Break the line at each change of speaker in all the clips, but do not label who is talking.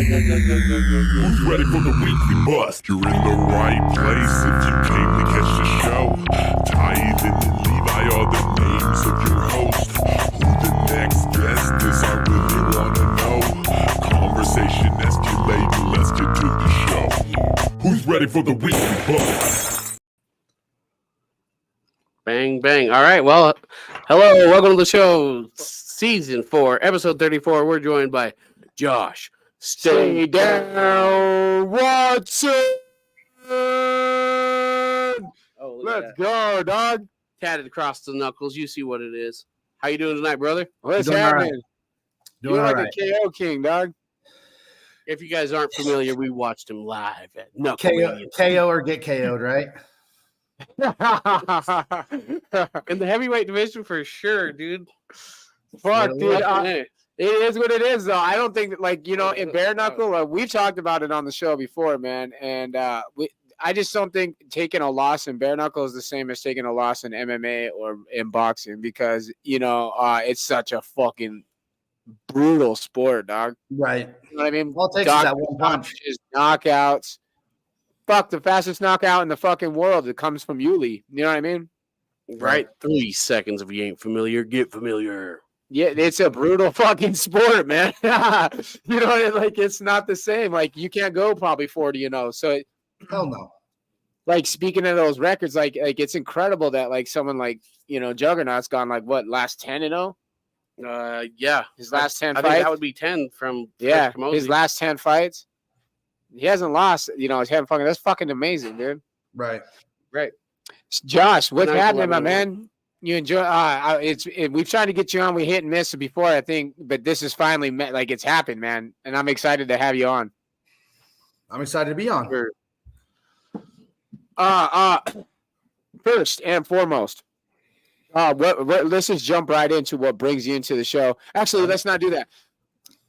Who's ready for the weekly bust? You're in the right place if you came to catch the show. Tyson and Levi are the names of your host. Who the next guest is, I really wanna know. Conversation escalating, let's get to the show. Who's ready for the weekly bust?
Bang, bang. All right, well, hello, welcome to the show, Season 4, Episode 34. We're joined by Josh. Stay down, Wattson! Oh, let's go, dog. Tatted across the knuckles. You see what it is. How you doing tonight, brother?
What's happening?
Right.
You're like a KO king, dog.
If you guys aren't familiar, we watched him live at Knuckle
KO or get KO'd, right?
in the heavyweight division for sure, dude.
Fuck, dude. It is what it is, though. I don't think that, like, you know, in bare knuckle, we've talked about it on the show before, man. And I just don't think taking a loss in bare knuckle is the same as taking a loss in MMA or in boxing because, you know, it's such a fucking brutal sport, dog.
Right.
You know what I mean?
All it takes is that one punch.
Just knockouts. Fuck, the fastest knockout in the fucking world. It comes from Yuli. You know what I mean?
Right. 3 seconds. If you ain't familiar, get familiar.
Yeah, it's a brutal fucking sport, man. You know, like it's not the same. Like you can't go probably 40-0. So,
Hell no.
Like speaking of those records, like it's incredible that like someone like Juggernaut's gone like what last 10-0.
Yeah,
his last 10
I
fights.
think that would be 10 from
his last 10 fights. He hasn't lost. He hasn't fucking. That's fucking amazing, dude.
Right.
Josh, what's happening, my man? You enjoy? We've tried to get you on. We hit and miss before, I think, but this is finally like it's happened, man. And I'm excited to have you on.
I'm excited to be on.
First and foremost, let's just jump right into what brings you into the show. Actually, let's not do that.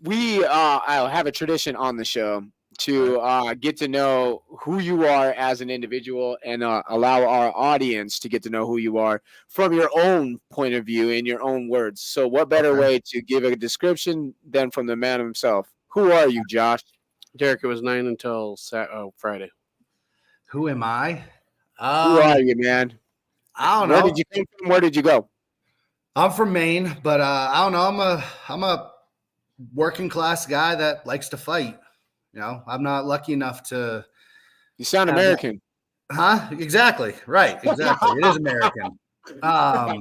I'll have a tradition on the show to get to know who you are as an individual and allow our audience to get to know who you are from your own point of view in your own words. So what better way to give a description than from the man himself? Who are you, Josh?
Derek, it was 9 until Friday.
Who am I?
Who are you, man?
I don't know.
Where did you come from? Where did you go?
I'm from Maine, but I don't know. I'm a working class guy that likes to fight. You know, I'm not lucky enough to.
You sound American.
Huh? Exactly. Right. Exactly. It is American. I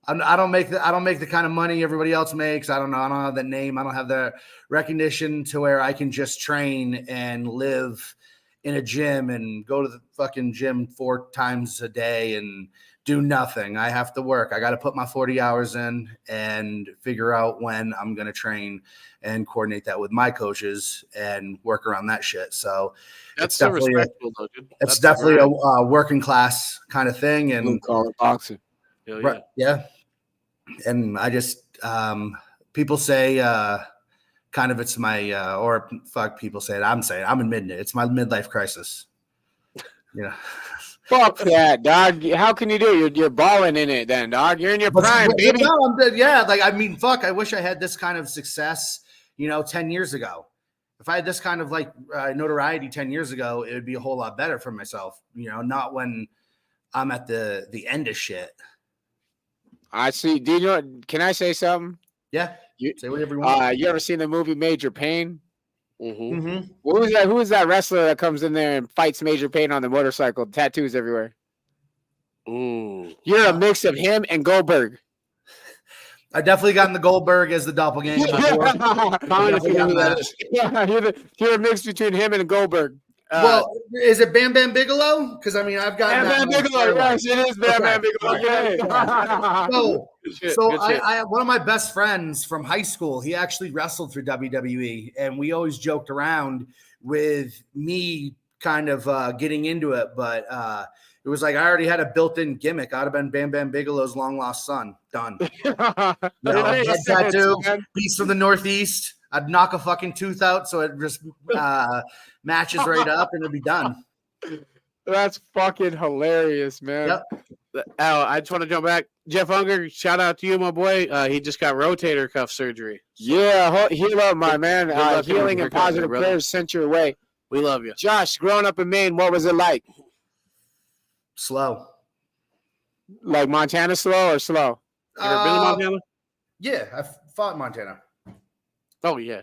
don't make the kind of money everybody else makes. I don't have the name. I don't have the recognition to where I can just train and live in a gym and go to the fucking gym 4 times a day and do nothing. I have to work. I got to put my 40 hours in and figure out when I'm going to train and coordinate that with my coaches and work around that shit. So
that's definitely
it's definitely a working class kind of thing. And
we'll call it boxing.
Right. Yeah. And I just, people say, kind of it's my, or fuck, people say it. I'm saying, I'm admitting it. It's my midlife crisis. Yeah.
Fuck that, dog. How can you do it? You're balling in it then, dog. You're in your prime, baby.
No, yeah, like, I mean, fuck, I wish I had this kind of success, 10 years ago. If I had this kind of like notoriety 10 years ago, it would be a whole lot better for myself, not when I'm at the end of shit.
I see. Do you know, can I say something?
Yeah. Say whatever you want.
You ever seen the movie Major Payne?
Mm-hmm.
Mm-hmm.
Who is that wrestler that comes in there and fights Major Payne on the motorcycle? Tattoos everywhere. You're a mix of him and Goldberg.
I definitely gotten the Goldberg as the doppelganger before.
You're a mix between him and Goldberg.
Well, is it Bam Bam Bigelow? Because I mean, I've got
Bam Bam Bigelow. Yes, it is Bam Bam Bigelow.
Okay. So I one of my best friends from high school, he actually wrestled for WWE, and we always joked around with me kind of getting into it, but it was like I already had a built-in gimmick. I'd have been Bam Bam Bigelow's long-lost son. Done. Head tattoo, beast from the Northeast. I'd knock a fucking tooth out so it just matches right up and it'll be done.
That's fucking hilarious, man.
Yep.
I just want to jump back. Jeff Unger, shout out to you, my boy. He just got rotator cuff surgery.
Yeah, heal up, my man.
Good luck in
Healing and
recovery,
positive
brother.
prayers sent your way.
We love you.
Josh, growing up in Maine, what was it like?
Slow.
Like Montana slow or slow?
You ever been to Montana?
Yeah, I fought in Montana.
Oh yeah.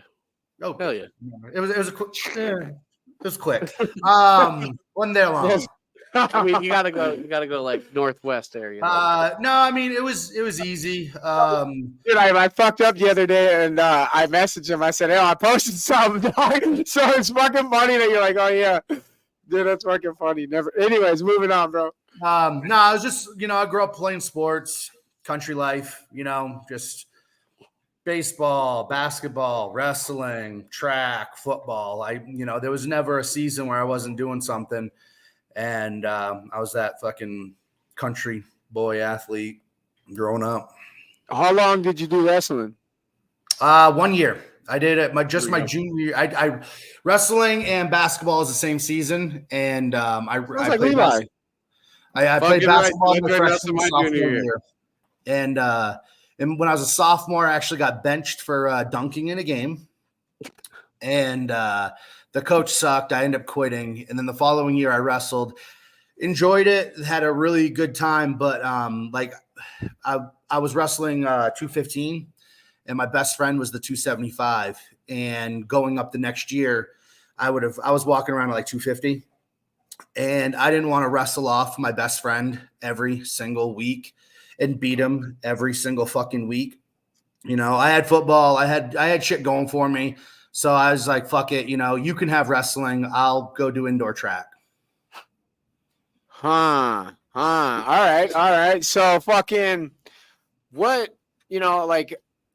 Oh
Hell yeah.
It was a quick. It was quick. Wasn't there long.
I mean, you gotta go like northwest area.
No, I mean it was easy.
Dude, I fucked up the other day and I messaged him. I said, "Hey, I posted something." So it's fucking funny that you're like, "Oh yeah, dude, that's fucking funny." Never. Anyways, moving on, bro.
No, I was just I grew up playing sports, country life. Just baseball, basketball, wrestling, track, football. There was never a season where I wasn't doing something. And I was that fucking country boy athlete growing up.
How long did you do wrestling?
1 year. I did it my junior year. I wrestling and basketball is the same season, and I
Like
played
Levi.
I played basketball in
Fucking
the
right.
freshman
My
sophomore
junior
year. And when I was a sophomore, I actually got benched for dunking in a game, and the coach sucked. I ended up quitting. And then the following year I wrestled, enjoyed it, had a really good time. But I was wrestling 215 and my best friend was the 275. And going up the next year, I was walking around at like 250 and I didn't want to wrestle off my best friend every single week and beat him every single fucking week. I had football. I had shit going for me. So I was like, fuck it. You can have wrestling. I'll go do indoor track.
All right. So fucking what,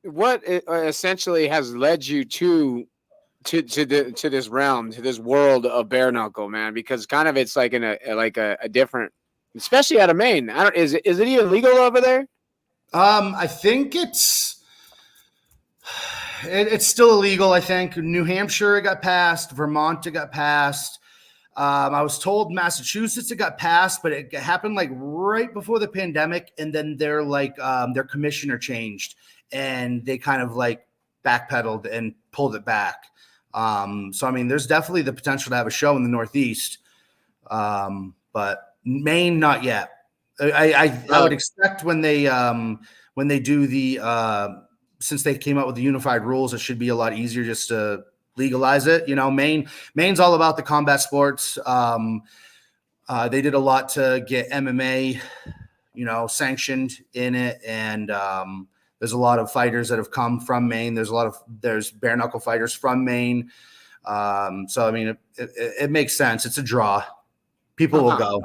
what essentially has led you to this realm, to this world of bare knuckle, man? Because kind of it's like in a different, especially out of Maine. Is it even legal over there?
I think it's still illegal. I think New Hampshire it got passed, Vermont it got passed. I was told Massachusetts it got passed, but it happened like right before the pandemic, and then their commissioner changed, and they kind of like backpedaled and pulled it back. So I mean, there's definitely the potential to have a show in the Northeast, but Maine not yet. I would expect when they do the since they came out with the unified rules, it should be a lot easier just to legalize it. Maine's all about the combat sports. They did a lot to get MMA, sanctioned in it. And there's a lot of fighters that have come from Maine. There's bare knuckle fighters from Maine. So, I mean, it makes sense. It's a draw. People will go.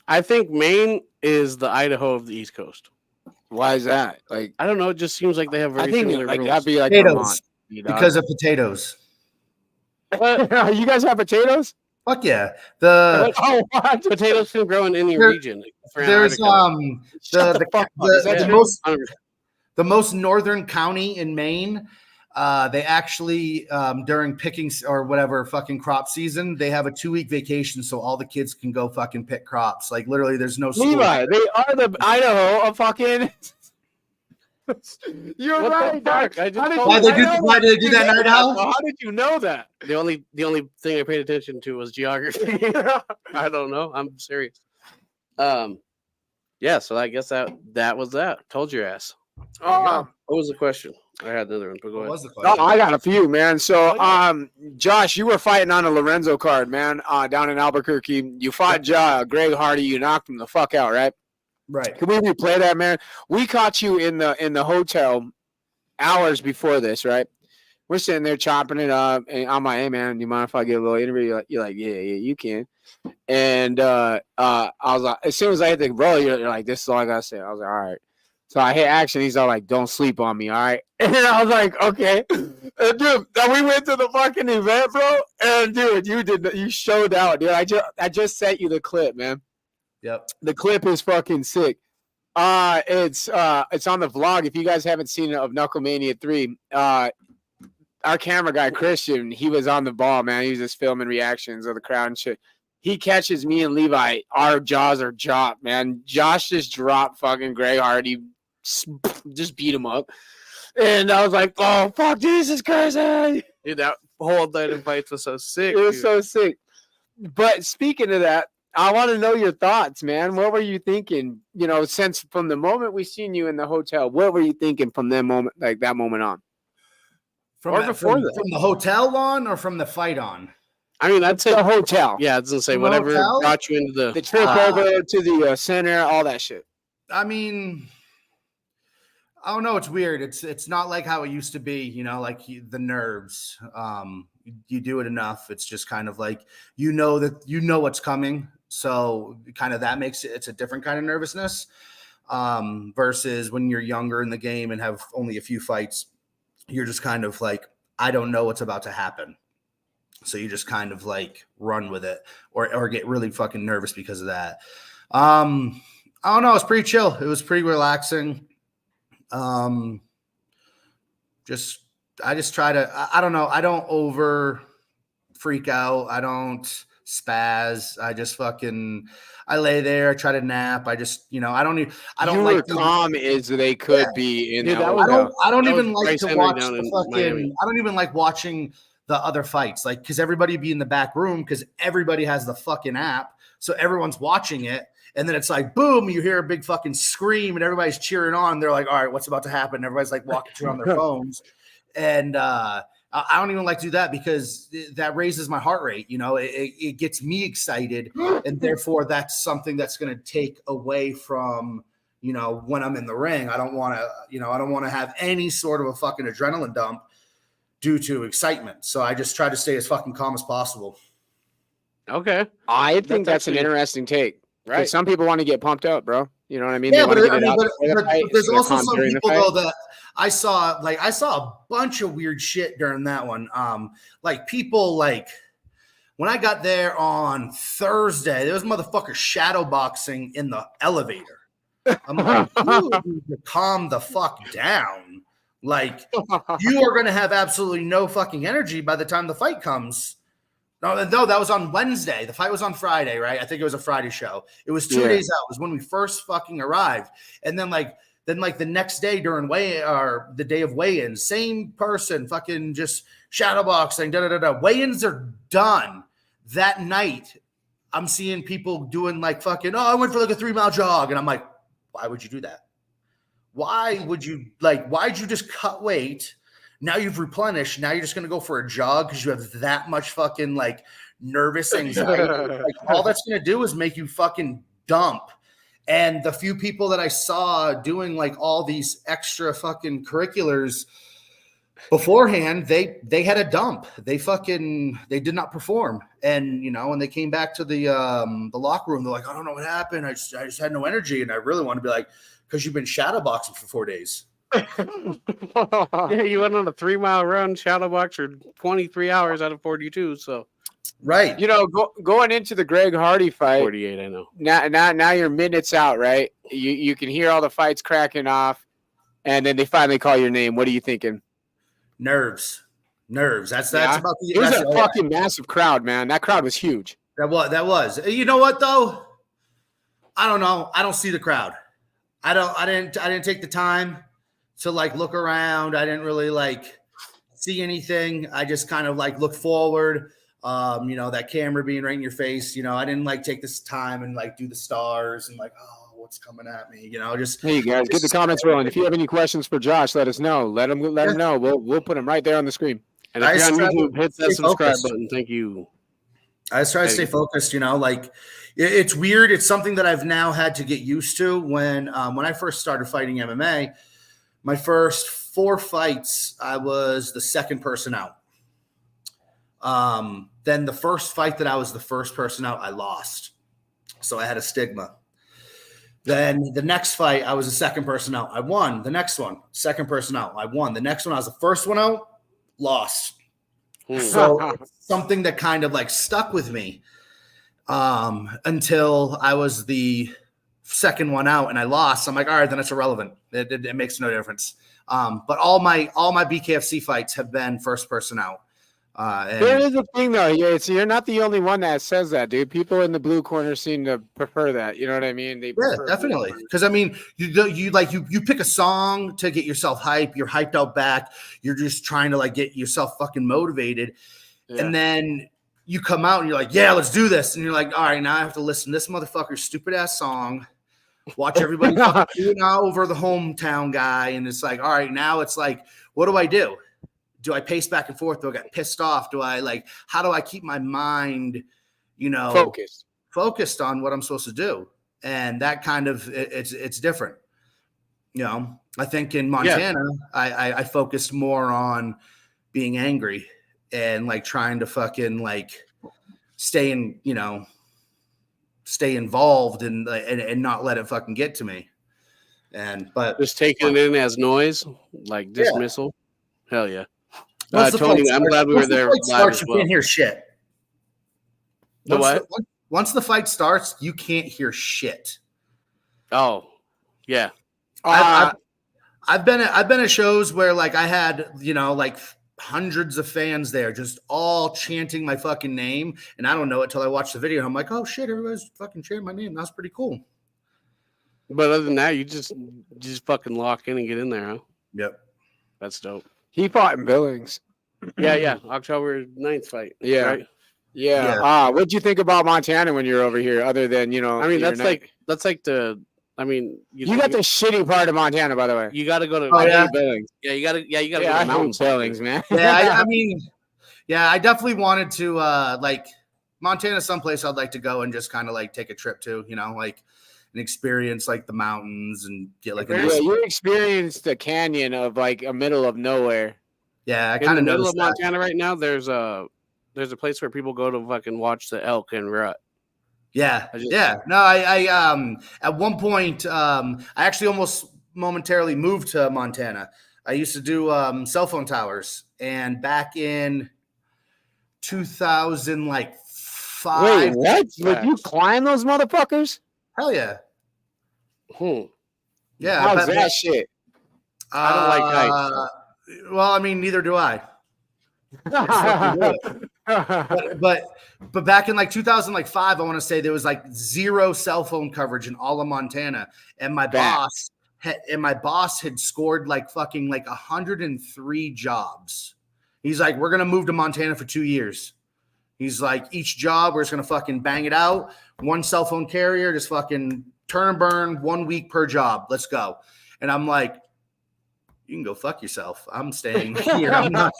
I think Maine is the Idaho of the East Coast.
Why is that? Like,
I don't know. It just seems like they have very
I think
similar
like
rules.
that'd be like
Potatoes.
Vermont,
Because of potatoes.
you guys have potatoes?
Fuck yeah. The
What?
Potatoes can grow in any
There-
region. For
there's
Antarctica.
the most northern county in Maine. They actually during picking or whatever fucking crop season, they have a 2-week vacation so all the kids can go fucking pick crops. Like literally, there's no school.
Levi, they are the Idaho of fucking. You're
What
right,
the fuck?
Doc.
I just
How did
told
Why
you-
did they do that in Idaho?
How did you know that?
The only thing I paid attention to was geography. I don't know. I'm serious. Yeah. So I guess that was that. Told your ass.
Oh,
What was the question? I had another one, but go
What
ahead.
was the question?
I got a few, man. So, Josh, you were fighting on a Lorenzo card, man, down in Albuquerque. You fought Greg Hardy. You knocked him the fuck out, right?
Right.
Can we replay that, man? We caught you in the hotel hours before this, right? We're sitting there chopping it up, and I'm like, "Hey, man, do you mind if I get a little interview?" You're like, "Yeah, you can." And I was like, as soon as I hit the roll, you're like, "This is all I gotta say." I was like, "All right." So I hit action. He's all like, "Don't sleep on me, all right?" And I was like, "Okay." And dude, then we went to the fucking event, bro. And dude, you showed out, dude. I just sent you the clip, man.
Yep.
The clip is fucking sick. It's on the vlog. If you guys haven't seen it of Knucklemania 3, our camera guy Christian, he was on the ball, man. He was just filming reactions of the crowd and shit. he catches me and Levi, our jaws are dropped, man. Josh just dropped fucking Greg Hardy, just beat him up. And I was like, oh, fuck, Jesus Christ.
Dude, that whole night of fights was so sick.
It was
dude.
so sick. But speaking of that, I want to know your thoughts, man. What were you thinking? You know, since from the moment we seen you in the hotel, what were you thinking from that moment, like that moment on?
From
Or
that,
before
from,
that.
from the hotel on or from the fight on?
I mean, that's
The
it.
hotel.
Yeah, I was gonna say
From the
whatever
hotel?
brought you into
The trip over to the center, all that shit.
I mean, I don't know. It's weird. It's not like how it used to be. You know, like the nerves. You do it enough. It's just kind of like you know what's coming. So kind of that makes it's a different kind of nervousness versus when you're younger in the game and have only a few fights. You're just kind of like, I don't know what's about to happen. So you just kind of like run with it or get really fucking nervous because of that. I don't know. It's pretty chill. It was pretty relaxing. I just try to, I don't know. I don't over freak out. I don't spaz. I lay there. I try to nap. I just, I don't
You
like
were calm as they could be in
Dude,
that
that was-
hotel.
I don't
That
even
was
like
Bryce
to
Henry
watch
down in
the
Miami.
fucking, I don't even like watching the other fights, like, because everybody be in the back room because everybody has the fucking app. So everyone's watching it. And then it's like, boom, you hear a big fucking scream and everybody's cheering on. They're like, all right, what's about to happen? Everybody's like walking through on their phones. And I don't even like to do that because that raises my heart rate. It gets me excited. And therefore, that's something that's going to take away from, when I'm in the ring. I don't want to have any sort of a fucking adrenaline dump due to excitement. So I just try to stay as fucking calm as possible.
Okay.
I think that's an
actually-
interesting take.
Right.
Some people want to get pumped up, bro. You know what I mean?
Yeah,
They
but,
want to
I
get it
mean,
out
but,
before the
but
fight,
there's
so they're
also
calm
some
during the
people
fight.
though that I saw a bunch of weird shit during that one. Like people like when I got there on Thursday, there was motherfuckers shadow boxing in the elevator. I'm like, you need to calm the fuck down. Like you are going to have absolutely no fucking energy by the time the fight comes. No, that was on Wednesday. The fight was on Friday, right? I think it was a Friday show. It was 2 days out. It was when we first fucking arrived. And then the next day during the day of weigh-ins, same person fucking just shadowboxing, Weigh-ins are done. That night, I'm seeing people doing like fucking, I went for like a 3-mile jog. And I'm like, why would you do that? Why'd you just cut weight? Now you've replenished. Now you're just going to go for a jog because you have that much fucking like nervous anxiety. Like all that's going to do is make you fucking dump. And the few people that I saw doing like all these extra fucking curriculars beforehand, they had a dump. They did not perform. And when they came back to the locker room, they're like, I don't know what happened. I just had no energy. And I really want to be like, because you've been shadowboxing for 4 days.
Yeah, you went on a 3-mile run, shadow box for 23 hours out of 42. So
Right.
Going into the Greg Hardy fight,
48, I know.
now you're minutes out, right? You can hear all the fights cracking off, and then they finally call your name. What are you thinking?
Nerves. That's
Yeah.
about the.
It was
that's
a
the-
fucking massive crowd, man. That crowd was huge.
That was. You know what though? I don't know. I don't see the crowd. I didn't take the time to like look around. I didn't really like see anything. I just kind of like look forward. That camera being right in your face. I didn't like take this time and like do the stars and like, oh, what's coming at me? Just
Hey, you guys, get the comments rolling. If you have any questions for Josh, let us know. Let him know. We'll put him right there on the screen.
And if
I
you're on
just try to
YouTube, hit that
stay
subscribe
focused.
button. Thank you.
I just try to stay focused, like it's weird. It's something that I've now had to get used to. When I first started fighting MMA, my first 4 fights, I was the second person out. Then the first fight that I was the first person out, I lost. So I had a stigma. Then the next fight, I was the second person out. I won. The next one, second person out. I won. The next one, I was the first one out, lost. So it's something that kind of like stuck with me until I was the second one out and I lost. I'm like, all right, then it's irrelevant. It makes no difference. But all my BKFC fights have been first person out.
There is a thing though. You're not the only one that says that, dude. People in the blue corner seem to prefer that. You know what I mean? They prefer
definitely. Because I mean, you pick a song to get yourself hype. You're hyped out back. You're just trying to like get yourself fucking motivated, and then you come out and you're like, yeah, let's do this. And you're like, all right, now I have to listen to this motherfucker's stupid ass song. Watch everybody fucking do it now over the hometown guy, and it's like, all right, now it's like, what do I do? Do I pace back and forth? Do I get pissed off? How do I keep my mind, focused on what I'm supposed to do? And that kind of, it's different. I think in Montana, I focused more on being angry and like trying to fucking like stay involved and not let it fucking get to me. But
just taking it in as noise, like dismissal. Hell yeah. Tony, I'm glad we were there live as well.
You can't hear shit.
What?
Once the fight starts, you can't hear shit.
Oh, yeah.
I've been at shows where like I had, like hundreds of fans there just all chanting my fucking name, and I don't know it till I watch the video. I'm like, oh shit, everybody's fucking chanting my name. That's pretty cool.
But other than that, you just fucking lock in and get in there, huh?
Yep.
That's dope.
He fought in Billings.
Yeah. October 9th fight.
Yeah.
Right?
Yeah. What'd you think about Montana when you were over here? Other than,
I mean, that's like you
got the shitty part of Montana, by the way.
You got to go to
Billings.
Yeah, you got to go to
I
mountains,
Billings, man.
Yeah, I definitely wanted to like Montana, someplace I'd like to go and just kind of like take a trip to, like and experience like the mountains and get like
you experienced the canyon of like a middle of nowhere.
Yeah, I kind of
middle of Montana right now. There's a place where people go to fucking watch the elk and rut.
Yeah. No, I at one point I actually almost momentarily moved to Montana. I used to do cell phone towers, and back in 2005.
Wait, what? Would you climb those motherfuckers?
Hell yeah. Yeah.
How's that shit?
I don't like heights.
Well, I mean, neither do I. but back in like 2005, I want to say there was like zero cell phone coverage in all of Montana, and my boss had scored like fucking like 103 jobs. He's like, we're gonna move to Montana for 2 years. He's like, each job we're just gonna fucking bang it out. One cell phone carrier, just fucking turn and burn 1 week per job. Let's go. And I'm like, you can go fuck yourself. I'm staying here. I'm not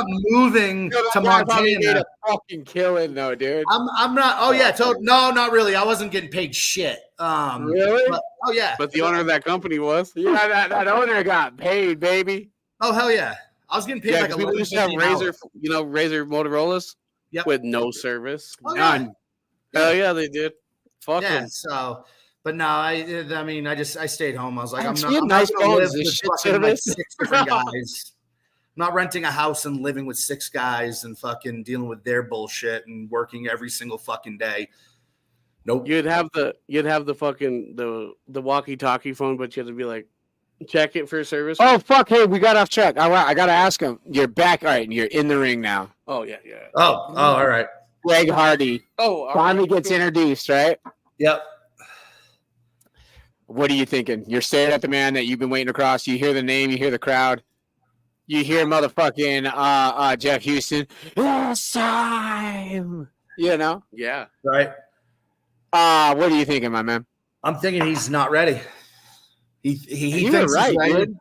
moving to Montana.
Made a fucking killing though, dude.
I'm not. Oh yeah. No, not really. I wasn't getting paid shit.
Really?
But the owner of that company was.
Yeah, that owner got paid, baby.
Oh hell yeah. I was getting paid like
people used to have Razor Motorola's.
Yep.
With no service.
None.
Hell yeah, they did. Fuck them.
So. But no, I stayed home. I was like, I'm not
gonna live
with fucking like 6 different guys. I'm not renting a house and living with 6 guys and fucking dealing with their bullshit and working every single fucking day. Nope.
You'd have the fucking the walkie-talkie phone, but you had to be like, check it for service.
Oh fuck! Hey, we got off track. I gotta ask him. You're back. All right, you're in the ring now.
Oh yeah.
Oh, all right.
Greg Hardy.
Finally
gets introduced, right?
Yep.
What are you thinking? You're staring at the man that you've been waiting to cross. You hear the name, you hear the crowd, you hear motherfucking Jeff Houston. It's time.
Yeah.
Right.
What are you thinking, my man?
I'm thinking he's not ready. He thinks
right,
he's ready.
dude.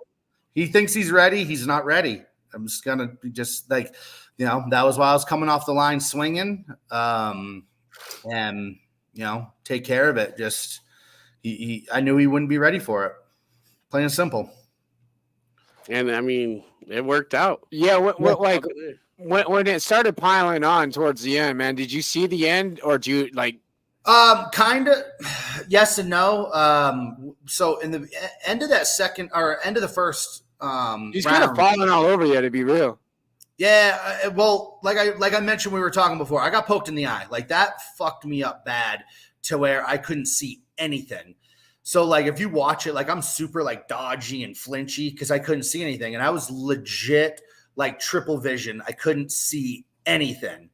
He thinks he's ready. He's not ready. I'm just gonna be just like, that was why I was coming off the line swinging, and take care of it. Just. I knew he wouldn't be ready for it. Plain and simple.
And I mean, it worked out.
Yeah. When it started piling on towards the end, man, did you see the end or do you like?
Kind of yes and no. So in the end of that second or end of the first,
he's kind of falling all over you, to be real.
Yeah. Well, like I mentioned, we were talking before, I got poked in the eye. Like that fucked me up bad to where I couldn't see anything. So like if you watch it, like I'm super like dodgy and flinchy because I couldn't see anything, and I was legit like triple vision. I couldn't see anything.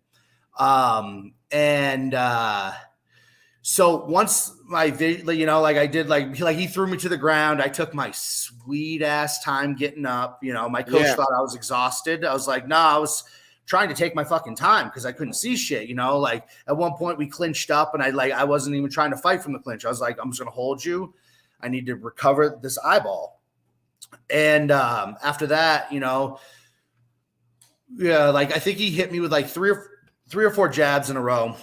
So once my you know, like I did, like he threw me to the ground. I took my sweet ass time getting up. You know, my coach thought I was exhausted. I was like, no, I was trying to take my fucking time because I couldn't see shit. You know, like at one point we clinched up and I wasn't even trying to fight from the clinch. I was like, I'm just gonna hold you. I need to recover this eyeball. And after that, you know, yeah, like I think he hit me with like three or four jabs in a row.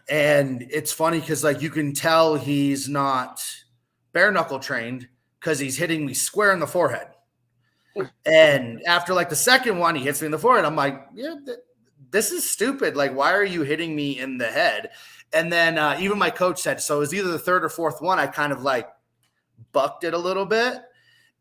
And it's funny because like you can tell he's not bare knuckle trained because he's hitting me square in the forehead. And after like the second one, he hits me in the forehead. I'm like, yeah, this is stupid. Like, why are you hitting me in the head? And then even my coach said, so it was either the third or fourth one. I kind of like bucked it a little bit.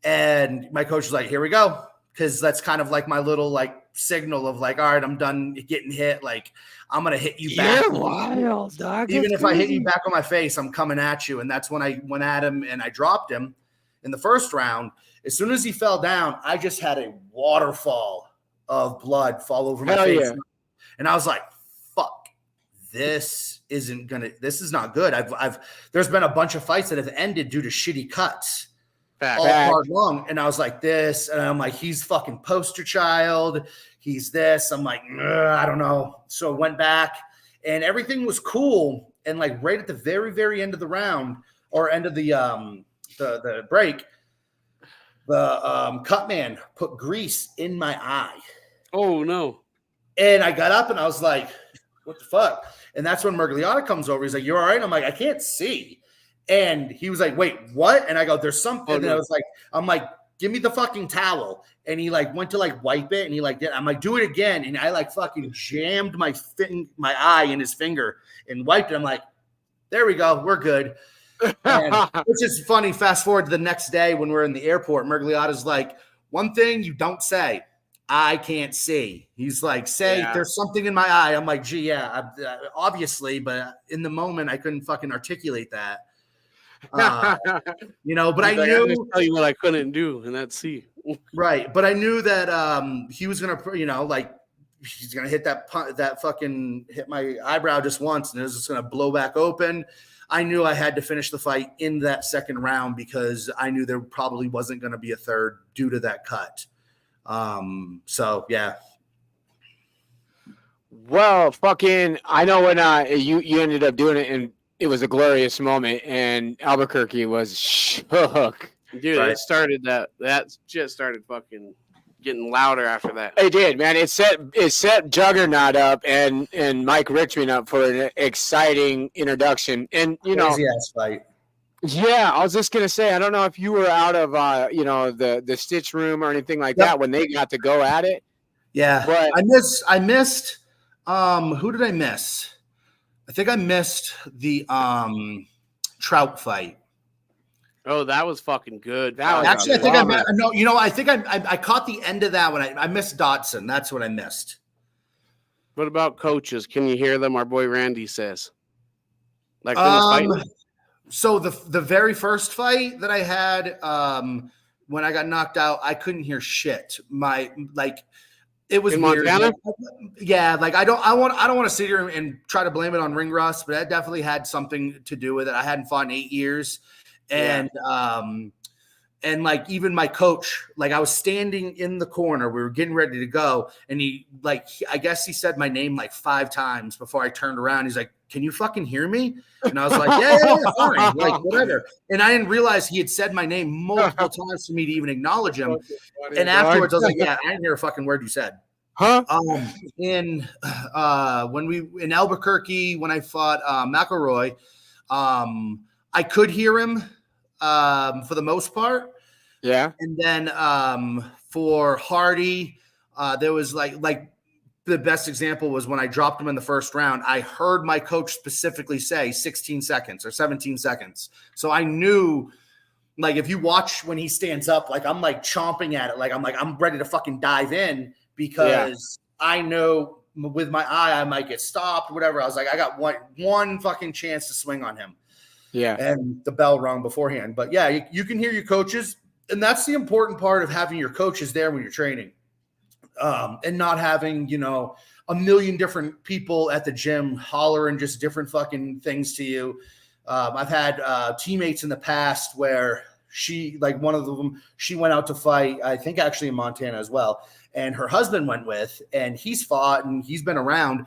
And my coach was like, here we go. Because that's kind of like my little like signal of like, all right, I'm done getting hit. Like, I'm going to hit you back.
You're wild, dog.
Even
That's
if I hit
crazy.
you back on my face, I'm coming at you. And that's when I went at him and I dropped him in the first round. As soon as he fell down, I just had a waterfall of blood fall over my face.
Yeah.
And I was like, fuck, this is not good. There's been a bunch of fights that have ended due to shitty cuts. All hard long. And I was like this, and I'm like, he's fucking poster child. He's this. I'm like, I don't know. So I went back and everything was cool. And like right at the very, very end of the round or end of the break, the cut man put grease in my eye.
Oh no.
And I got up and I was like, what the fuck? And that's when Mergliotta comes over. He's like, you're all right? I'm like, I can't see. And he was like, wait, what? And I go, there's something. And I was like, I'm like, give me the fucking towel. And he like went to like wipe it. And he like did. I'm like, do it again. And I like fucking jammed my eye in his finger and wiped it. I'm like, there we go. We're good. And which is funny. Fast forward to the next day when we're in the airport, Mergliotta's like, one thing you don't say, I can't see. He's like, there's something in my eye. I'm like, gee, yeah, obviously. But in the moment, I couldn't fucking articulate that. You know, but I knew.
I just tell you what I couldn't do, and that's see.
Right, but I knew that he was gonna, you know, like he's gonna hit that fucking hit my eyebrow just once, and it was just gonna blow back open. I knew I had to finish the fight in that second round because I knew there probably wasn't going to be a third due to that cut. So yeah.
Well, fucking, I know when you ended up doing it, and it was a glorious moment, and Albuquerque was shook.
Dude,
Right.
it started that just started fucking getting louder after that.
It did, man. It set Juggernaut up and Mike Richmond up for an exciting introduction. And you know,
Crazy ass fight.
yeah, I was just gonna say, I don't know if you were out of the stitch room or anything like that when they got to go at it.
Yeah,
but
I missed. Who did I miss? I think I missed the Trout fight.
Oh, that was fucking good.
Actually, I think I caught the end of that one. I missed Dotson. That's what I missed.
What about coaches? Can you hear them? Our boy Randy says. Like fighting?
So the very first fight that I had, when I got knocked out, I couldn't hear shit. It was
In
weird.
Montana?
Yeah, like I don't want to sit here and try to blame it on ring rust, but that definitely had something to do with it. I hadn't fought in 8 years. And like even my coach, like I was standing in the corner, we were getting ready to go, and I guess he said my name like 5 times before I turned around. He's like, "Can you fucking hear me?" And I was like, yeah, fine, like whatever. And I didn't realize he had said my name multiple times for me to even acknowledge him. And afterwards, I was like, "Yeah, I didn't hear a fucking word you said."
Huh?
In Albuquerque, when I fought McElroy, I could hear him for the most part.
Yeah.
And then for Hardy, there was like the best example was when I dropped him in the first round. I heard my coach specifically say 16 seconds or 17 seconds. So I knew, like, if you watch when he stands up, like I'm like chomping at it. Like I'm ready to fucking dive in because I know with my eye, I might get stopped, whatever. I was like, I got one fucking chance to swing on him.
Yeah.
And the bell rung beforehand. But yeah, you can hear your coaches. And that's the important part of having your coaches there when you're training. and not having, you know, a million different people at the gym hollering just different fucking things to you. I've had teammates in the past where one of them, she went out to fight, I think actually in Montana as well. And her husband went with, and he's fought and he's been around.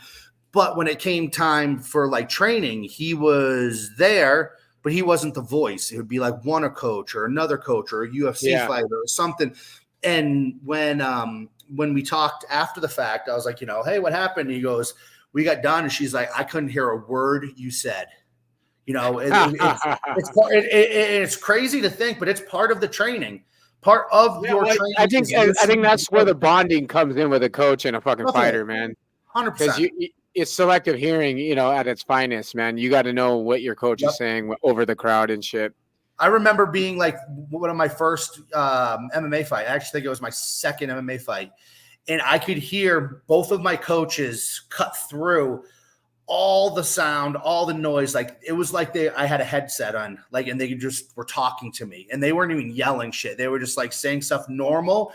But when it came time for like training, he was there, but he wasn't the voice. It would be like one a coach or another coach or a UFC fighter or something. And when we talked after the fact, I was like, you know, hey, what happened? And he goes, we got done. And she's like, I couldn't hear a word you said. You know, it's crazy to think, but it's part of the training. Part of your training.
I think that's where the bonding comes in with a coach and a fucking fighter, man.
100%.
Because it's selective hearing, you know, at its finest, man. You got to know what your coach is saying over the crowd and shit.
I remember being like one of my first MMA fight. I actually think it was my second MMA fight. And I could hear both of my coaches cut through all the sound, all the noise. Like it was like I had a headset on, like, and they just were talking to me and they weren't even yelling shit. They were just like saying stuff normal.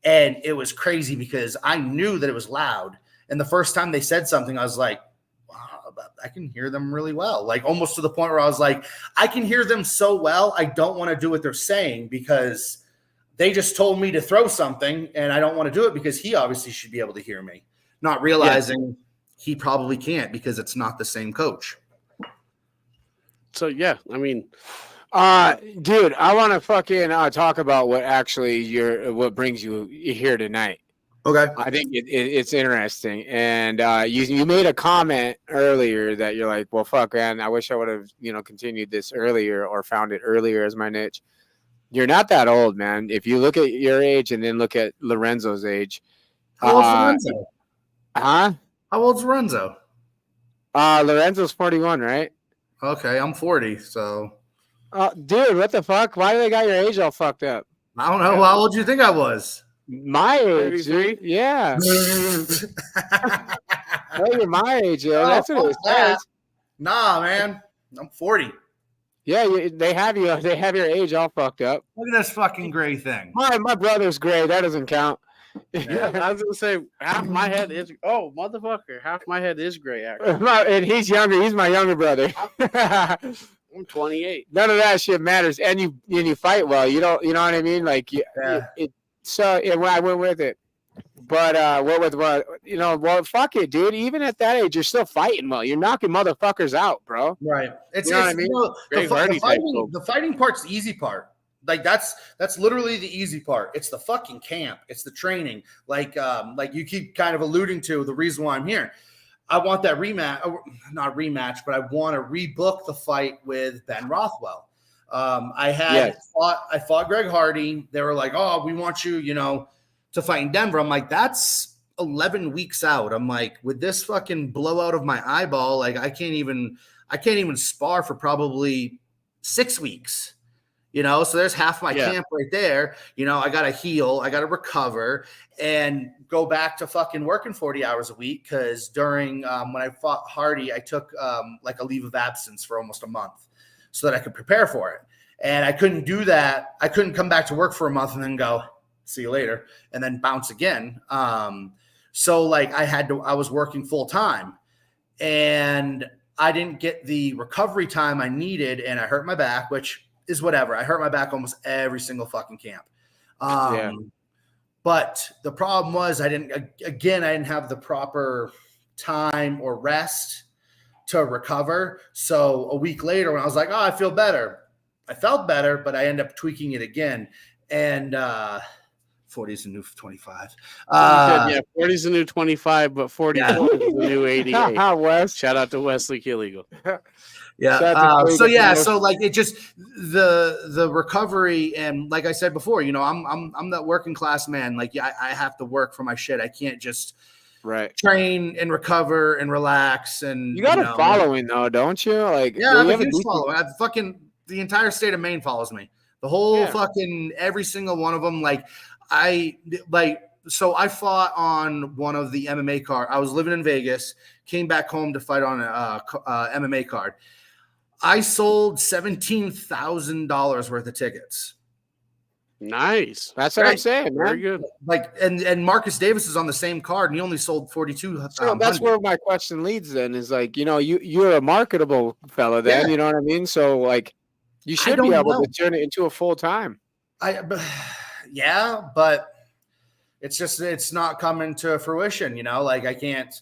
And it was crazy because I knew that it was loud. And the first time they said something, I was like, wow, I can hear them really well. Like almost to the point where I was like, I can hear them so well. I don't want to do what they're saying because they just told me to throw something and I don't want to do it because he obviously should be able to hear me, not realizing he probably can't because it's not the same coach.
So, yeah, I mean,
dude, I want to fucking talk about what brings you here tonight.
Okay.
I think it's interesting. And you made a comment earlier that you're like, well, fuck, man, I wish I would have, you know, continued this earlier or found it earlier as my niche. You're not that old, man. If you look at your age and then look at Lorenzo's age.
How old's Lorenzo?
Huh?
How old's Lorenzo?
Lorenzo's 41, right?
Okay, I'm 40, so.
Dude, what the fuck? Why do they got your age all fucked up?
I don't know. How old do you think I was?
My age, dude. Yeah. Well, you're my age, yo. That's what it says.
Nah, man. I'm 40.
Yeah, they have you. They have your age all fucked up.
Look at this fucking gray thing.
My brother's gray. That doesn't count.
Yeah, I was gonna say half my head is motherfucker. Half my head is gray actually.
And he's younger. He's my younger brother.
I'm 28.
None of that shit matters. And you fight well. You know what I mean? Like I went with it. But fuck it, dude. Even at that age, you're still fighting well. You're knocking motherfuckers out, bro.
Right.
You know what I mean?
The fighting part's the easy part. Like that's literally the easy part. It's the fucking camp. It's the training. Like you keep kind of alluding to the reason why I'm here. I want that not rematch, but I want to rebook the fight with Ben Rothwell. I fought Greg Hardy. They were like, oh, we want you, you know, to fight in Denver. I'm like, that's 11 weeks out. I'm like, with this fucking blowout of my eyeball, like I can't even spar for probably 6 weeks. You know, so there's half my camp right there. You know, I got to heal. I got to recover and go back to fucking working 40 hours a week. Because during when I fought Hardy, I took like a leave of absence for almost a month so that I could prepare for it. And I couldn't do that. I couldn't come back to work for a month and then go, see you later, and then bounce again. So like I was working full time and I didn't get the recovery time I needed. And I hurt my back, which is whatever. I hurt my back almost every single fucking camp. But the problem was I didn't have the proper time or rest to recover. So a week later when I was like, oh, I feel better. I felt better, but I ended up tweaking it again. And 40 is the new 25.
40 is the new 25, but 44 is the new 88.
Wes.
Shout out to Wesley Killigal.
So like it just the recovery, and like I said before, you know, I'm that working class man. Like I have to work for my shit. I can't just train and recover and relax. And
you got a following though, don't you? Like
I have a huge following. The entire state of Maine follows me. The whole fucking every single one of them. So I fought on one of the MMA card. I was living in Vegas, came back home to fight on a MMA card. I sold $17,000 worth of tickets.
Nice.
That's what I'm saying,
Very
man.
good.
Like, and Marcus Davis is on the same card, and he only sold 42.
So that's where my question leads. Then is like, you're a marketable fella. Then you know what I mean. So like, you should be able to turn it into a full time.
But it's not coming to fruition. Like I can't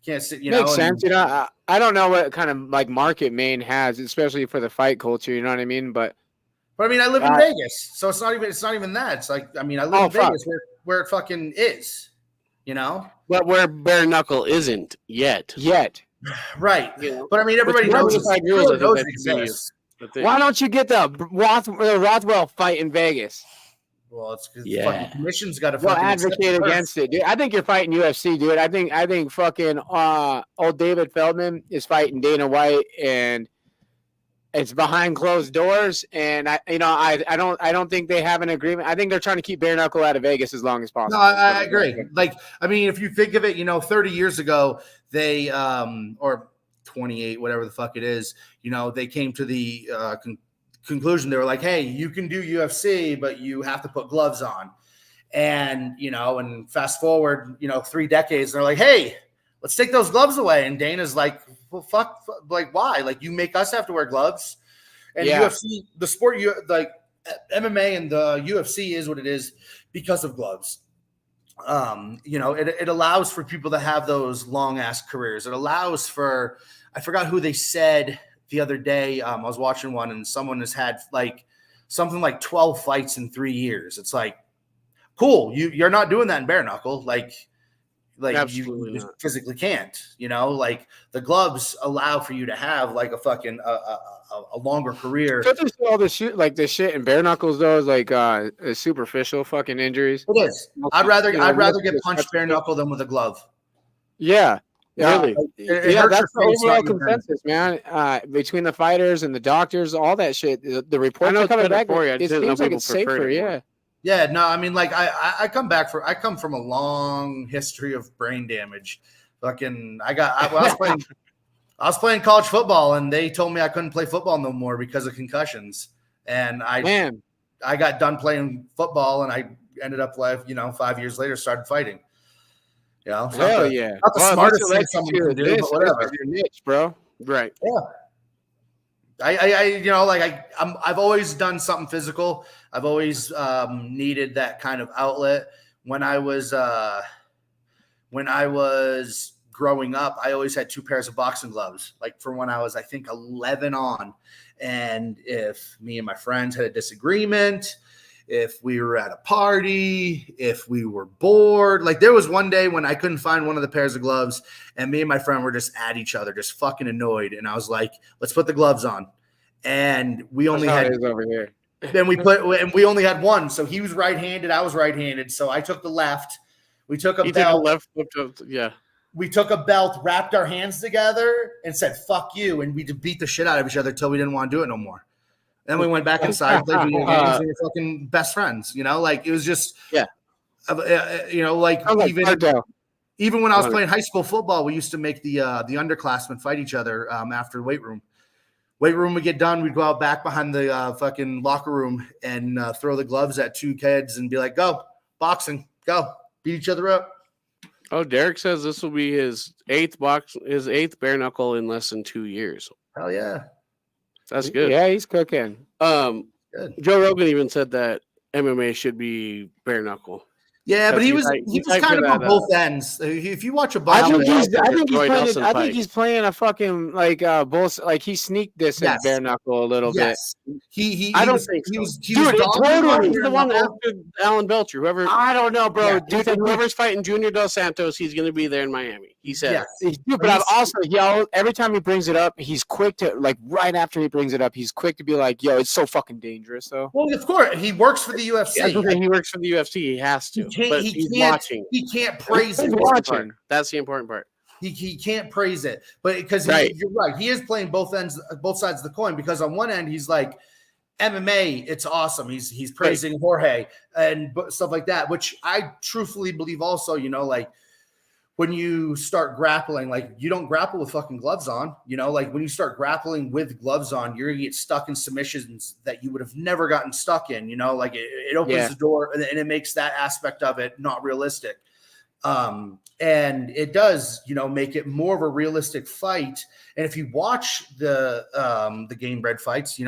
sit.
Makes sense. I don't know what kind of like market Maine has, especially for the fight culture. You know what I mean? But
I mean, I live in Vegas, so it's not even that. It's like, I mean, I live in Vegas where it fucking is.
But where bare knuckle isn't yet.
Right. But I mean, everybody knows it exists.
Why don't you get the Rothwell fight in Vegas?
Well, it's because fucking commission's got to
fucking advocate against it, dude. I think you're fighting UFC, dude. I think fucking old David Feldman is fighting Dana White, and it's behind closed doors. And I don't think they have an agreement. I think they're trying to keep bare knuckle out of Vegas as long as possible.
No, I agree. Like, I mean, if you think of it, 30 years ago, they or 28, whatever the fuck it is, they came to the conclusion. They were like, hey, you can do UFC, but you have to put gloves on. And and fast forward 3 decades, they're like, hey, let's take those gloves away. And Dana's like, well, fuck, like, why? Like, you make us have to wear gloves. And UFC, the sport, like MMA and the UFC is what it is because of gloves. It allows for people to have those long ass careers. It allows for, I forgot who they said the other day. I was watching one, and someone has had like something like 12 fights in 3 years. It's like, cool. You're not doing that in bare knuckle. Like
Absolutely
you physically can't, like the gloves allow for you to have like a fucking a longer career.
All this shit, like this shit in bare knuckles, though, is like superficial fucking injuries.
It is. I'd rather get punched bare knuckle than with a glove.
Yeah.
Really?
That's the overall consensus, man. Between the fighters and the doctors, all that shit. The reports are coming back for you. It seems like it's safer.
Yeah, no, I mean, like I come from a long history of brain damage. Fucking, I was playing college football, and they told me I couldn't play football no more because of concussions. And I got done playing football, and I ended up 5 years later started fighting. Not the smartest thing someone can do, but whatever.
Your niche, bro. Right.
Yeah. I've always done something physical. I've always needed that kind of outlet. When I was growing up, I always had 2 pairs of boxing gloves, like from when I was, I think, 11 on. And if me and my friends had a disagreement, if we were at a party, if we were bored, like there was one day when I couldn't find one of the pairs of gloves, and me and my friend were just at each other, just fucking annoyed. And I was like, let's put the gloves on. And we only had
over here.
Then we only had one. So he was right-handed, I was right-handed. So I took the left. We took a belt. We took a belt, wrapped our hands together, and said, fuck you. And we beat the shit out of each other until we didn't want to do it no more. Then we went back inside, played video games, and we're fucking best friends. Like it was just, even when I was playing high school football, we used to make the underclassmen fight each other after the weight room. Weight room would get done, we'd go out back behind the fucking locker room and throw the gloves at 2 kids and be like, "Go boxing, go beat each other up."
Oh, Derek says this will be his 8th bare knuckle in less than 2 years.
Hell yeah.
That's good.
Yeah, he's cooking.
Joe Rogan even said that MMA should be bare knuckle.
Yeah, but he was kind of on both ends. If you watch a bunch,
I think he's playing a fucking like both. Like he sneaked this in bare knuckle a little bit.
I don't think so. He's the one after Alan Belcher. Whoever,
I don't know, bro.
Dude, whoever's fighting Junior Dos Santos, he's going to be there in Miami. He said.
Yes. But I've also every time he brings it up, he's quick to right after he brings it up, he's quick to be like, "Yo, it's so fucking dangerous." So
well, of course, he works for the UFC.
He works for the UFC. He has to. He's watching.
He can't praise it.
Watching. That's the important part.
He can't praise it, but because you're right, he is playing both sides of the coin. Because on one end, he's like, MMA, it's awesome. He's praising Jorge and stuff like that, which I truthfully believe. Also, like when you start grappling, like you don't grapple with fucking gloves on, like when you start grappling with gloves on, you're gonna get stuck in submissions that you would have never gotten stuck in, like it opens the door and it makes that aspect of it not realistic. And it does, make it more of a realistic fight. And if you watch the game bred fights,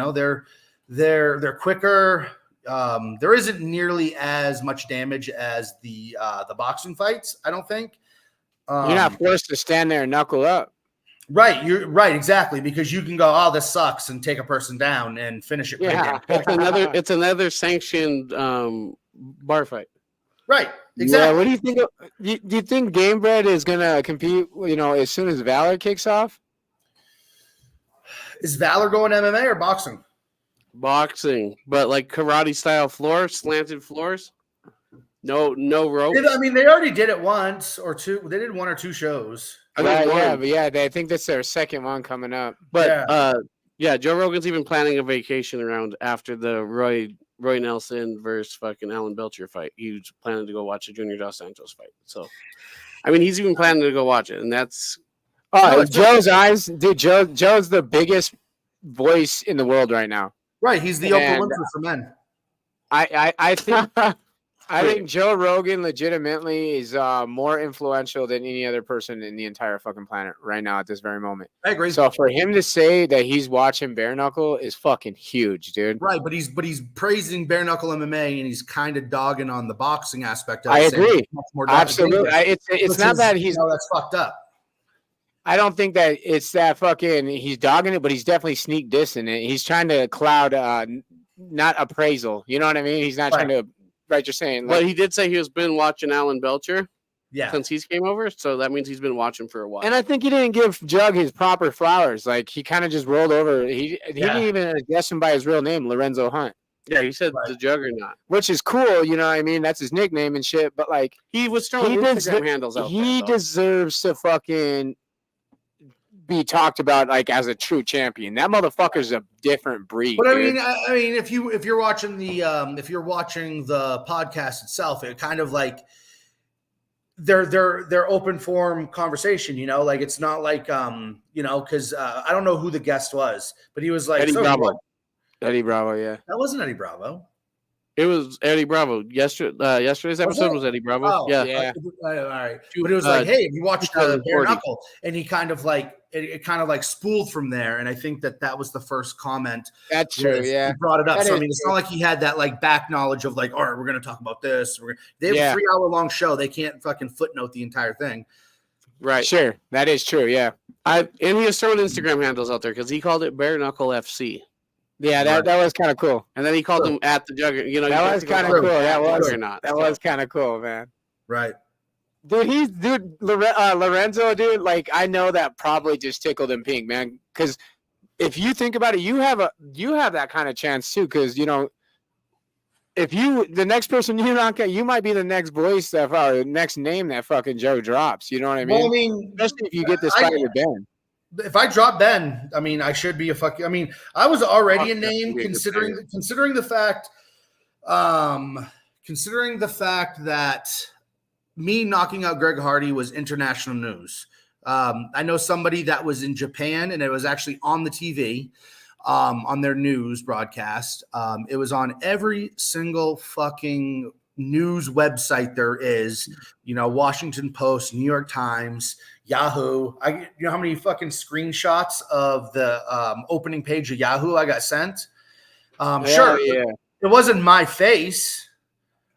they're quicker. There isn't nearly as much damage as the boxing fights, I don't think.
You're not forced to stand there and knuckle up.
Right. You're right. Exactly. Because you can go, oh, this sucks, and take a person down and finish it.
Yeah.
It's another sanctioned bar fight.
Right. Exactly.
Yeah, what do you think? Do you think Gamebred is gonna compete? As soon as Valor kicks off.
Is Valor going MMA or boxing?
Boxing, but like karate style floors, slanted floors. No ropes.
I mean, they already did it once or two. They did 1 or 2 shows.
I think that's their second one coming up.
But Joe Rogan's even planning a vacation around after the Roy Nelson versus fucking Alan Belcher fight. He's planning to go watch the Junior Dos Santos fight. So, I mean, he's even planning to go watch it, and that's
Joe's eyes, dude. Joe's the biggest voice in the world right now.
Right, he's the Oprah Winfrey for men.
I think Joe Rogan legitimately is more influential than any other person in the entire fucking planet right now at this very moment.
I agree.
So for him to say that he's watching bare knuckle is fucking huge, dude.
Right, but he's praising bare knuckle MMA and he's kind of dogging on the boxing aspect of
it. I
agree.
agree. Absolutely. It's not that he's
that's fucked up.
I don't think that it's that fucking he's dogging it, but he's definitely sneak dissing it. He's trying to cloud not appraisal. You know what I mean? He's not trying to. Right, you're saying.
But he did say he has been watching Alan Belcher since he's came over. So that means he's been watching for a while.
And I think he didn't give Jug his proper flowers. Like, he kind of just rolled over. He didn't even address him by his real name, Lorenzo Hunt.
Yeah, he said the Juggernaut.
Which is cool, you know what I mean? That's his nickname and shit. But, like,
he was throwing Instagram handles out
He deserves to fucking be talked about like as a true champion. That motherfucker's a different breed.
But
dude.
I mean, if you're watching the podcast itself, it kind of like they're open forum conversation. Like it's not like because I don't know who the guest was, but he was like
Eddie Bravo. Eddie Bravo, yeah.
That wasn't Eddie Bravo.
It was Eddie Bravo. Yesterday's episode was Eddie Bravo.
Oh,
yeah.
All right. But it was like, hey, you watched the bare knuckle, and he kind of like it kind of like spooled from there. And I think that was the first comment.
That's true. Yeah,
he brought it up. So I mean, it's not like he had that like back knowledge of like, all right, we're gonna talk about this. They have a 3-hour-long show. They can't fucking footnote the entire thing.
Right.
Sure, that is true. Yeah.
And he was throwing Instagram handles out there because he called it Bare Knuckle FC.
Yeah, that was kind of cool.
And then he called him at the Juggernaut.
That was kind of cool. That
was
kind of cool, man.
Right.
Dude, Lorenzo, dude, like I know that probably just tickled him pink, man. Because if you think about it, you have that kind of chance too. Because if the next person you knock out, you might be the next voice or next name that fucking Joe drops. You know what I mean?
Well, I mean,
especially if you get this fight with Ben.
If I drop Ben, I mean, I should be a fucking. I mean, I was already a name considering the fact that me knocking out Greg Hardy was international news. I know somebody that was in Japan and it was actually on the TV, on their news broadcast. It was on every single fucking news website there is. Washington Post, New York Times, Yahoo. You know how many fucking screenshots of the opening page of Yahoo I got sent? Sure. Yeah. It wasn't my face.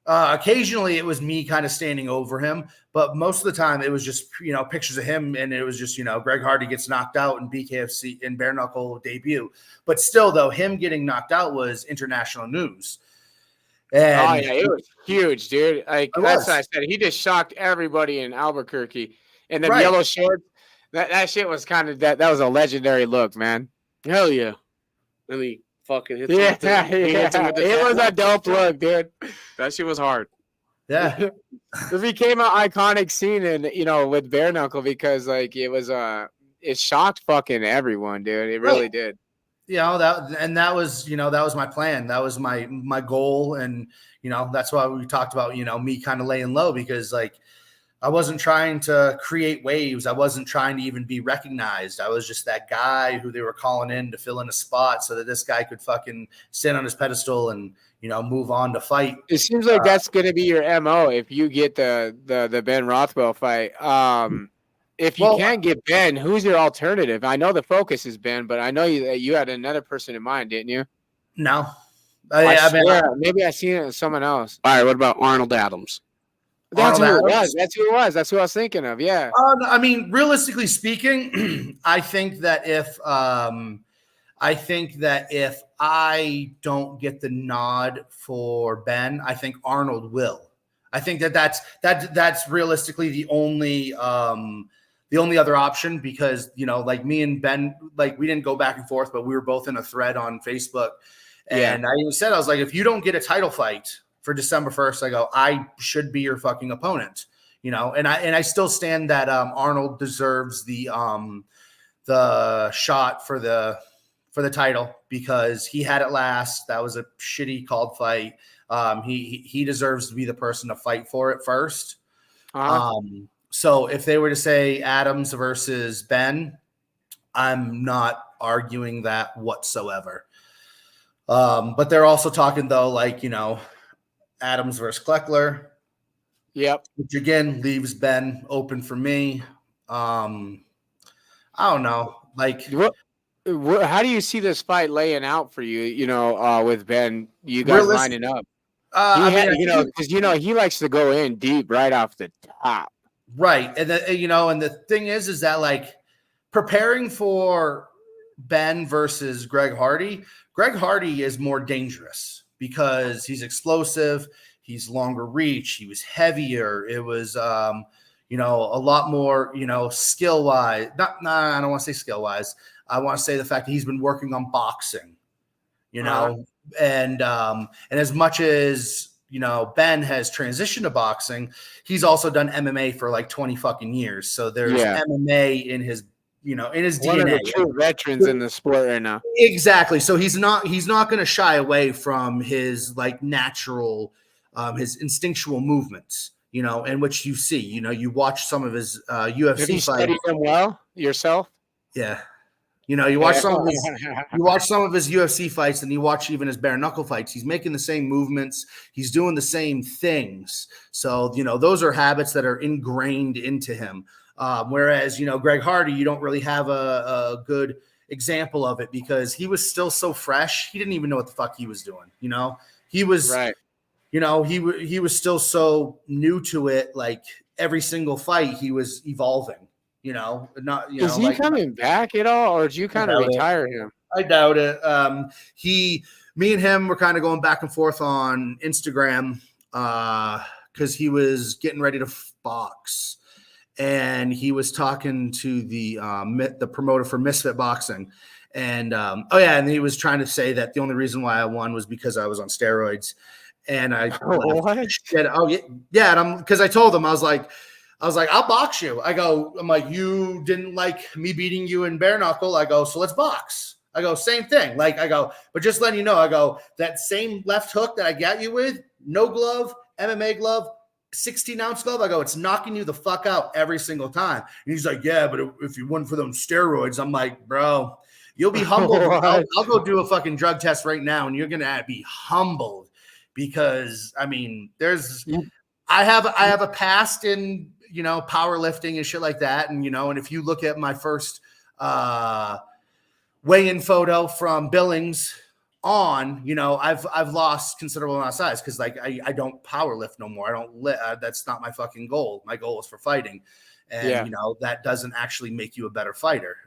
Occasionally it was me kind of standing over him, but most of the time it was just, pictures of him. And it was just, Greg Hardy gets knocked out in BKFC in bare knuckle debut. But still though, him getting knocked out was international news. And
it was huge, dude. Like that's what I said. He just shocked everybody in Albuquerque. And the yellow shorts, that shit was kind of that was a legendary look, man.
Hell yeah. And he fucking hits him.
It was a dope look, dude.
That shit was hard.
Yeah.
It became an iconic scene with bare knuckle because like it was it shocked fucking everyone, dude. It really did.
That was my plan. That was my goal. And, that's why we talked about, me kind of laying low because like, I wasn't trying to create waves. I wasn't trying to even be recognized. I was just that guy who they were calling in to fill in a spot so that this guy could fucking stand on his pedestal and, move on to fight.
It seems like that's going to be your MO if you get the Ben Rothwell fight. If you can't get Ben, who's your alternative? I know the focus is Ben, but I know you had another person in mind, didn't you?
No.
I swear, maybe I seen it in someone else.
All right, what about Arnold Adams?
That's who it was. That's who it was. That's who I was thinking of. Yeah.
I mean, realistically speaking, I think that if I don't get the nod for Ben, I think Arnold will. I think that's realistically the only other option, because like me and Ben, like we didn't go back and forth, but we were both in a thread on Facebook, and I even said, I was like, if you don't get a title fight for December 1st, I go, I should be your fucking opponent, and I still stand that Arnold deserves the shot for the title, because he had it last. That was a shitty called fight. He deserves to be the person to fight for it first. So if they were to say Adams versus Ben, I'm not arguing that whatsoever. But they're also talking though, like, Adams versus Kleckler.
Yep.
Which again leaves Ben open for me. I don't know. Like,
how do you see this fight laying out for you? With Ben, you guys lining up. Because he likes to go in deep right off the top.
Right, and the thing is that, like, preparing for Ben versus Greg Hardy is more dangerous because he's explosive, he's longer reach, he was heavier. It was a lot more skill wise. I don't want to say skill wise. I want to say the fact that he's been working on boxing, and as much as Ben has transitioned to boxing, he's also done MMA for like 20 fucking years. So there's MMA in his DNA.
One of the true veterans in the sport right now.
Exactly. So he's not going to shy away from his like natural, his instinctual movements. In which you see, you watch some of his UFC
Have you
fights.
studied him well yourself?
Yeah. You watch some of his UFC fights, and you watch even his bare knuckle fights. He's making the same movements. He's doing the same things. So, those are habits that are ingrained into him. Whereas, Greg Hardy, you don't really have a good example of it because he was still so fresh. He didn't even know what the fuck he was doing. He was right. He was still so new to it. Like every single fight, he was evolving. Is
he coming back at all, or did you kind of retire him?
I doubt it. Me and him were kind of going back and forth on Instagram because he was getting ready to box, and he was talking to the promoter for Misfit Boxing, and and he was trying to say that the only reason why I won was because I was on steroids, and I and because I told him I was like, I'll box you. I'm like, you didn't like me beating you in bare knuckle. I go, so let's box. I go, same thing. Like, I go, but just letting you know, I go, that same left hook that I got you with, no glove, MMA glove, 16-ounce glove. I go, it's knocking you the fuck out every single time. And he's like, yeah, but if you went for them steroids, I'm like, bro, you'll be humbled. I'll go do a fucking drug test right now, and you're going to be humbled because, I mean, I have a past in, powerlifting and shit like that. And, and if you look at my first weigh-in photo from Billings on, I've lost considerable amount of size because like I don't powerlift no more. I don't that's not my fucking goal. My goal is for fighting. And that doesn't actually make you a better fighter.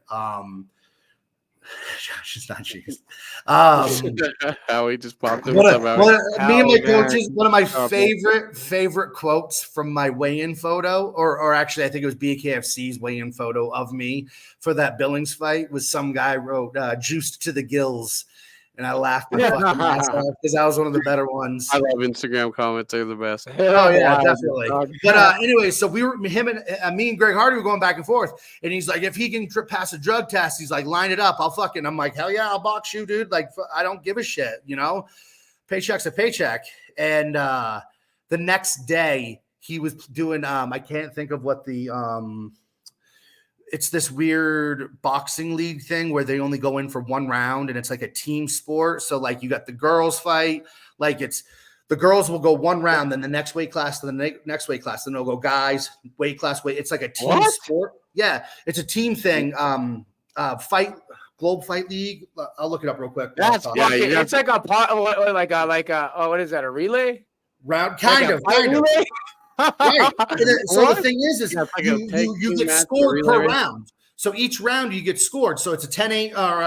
Josh is not cheese.
Howie just popped in.
Me and my coaches, one of my favorite quotes from my weigh-in photo, or actually I think it was BKFC's weigh-in photo of me for that Billings fight, was some guy wrote juiced to the gills. And I laughed my fucking ass off because that was one of the better ones.
I love Instagram comments; they're the best.
Oh yeah, definitely. But anyway, so me and Greg Hardy were going back and forth, and he's like, if he can pass a drug test, he's like, line it up. I'm like, hell yeah, I'll box you, dude. Like, I don't give a shit, Paycheck's a paycheck. And the next day, he was doing I can't think of what the it's this weird boxing league thing where they only go in for one round and it's like a team sport. So like you got the girls fight, like it's the girls will go one round, then the next weight class to the next weight class, then they'll go guys, weight class, weight. It's like a team sport. Yeah, it's a team thing. Globe Fight League. I'll look it up real quick.
That's it's like a part, like a what is that? A relay
round, kind of. Right. So the thing is you get scored per round. So each round you get scored. So it's a 10-8 or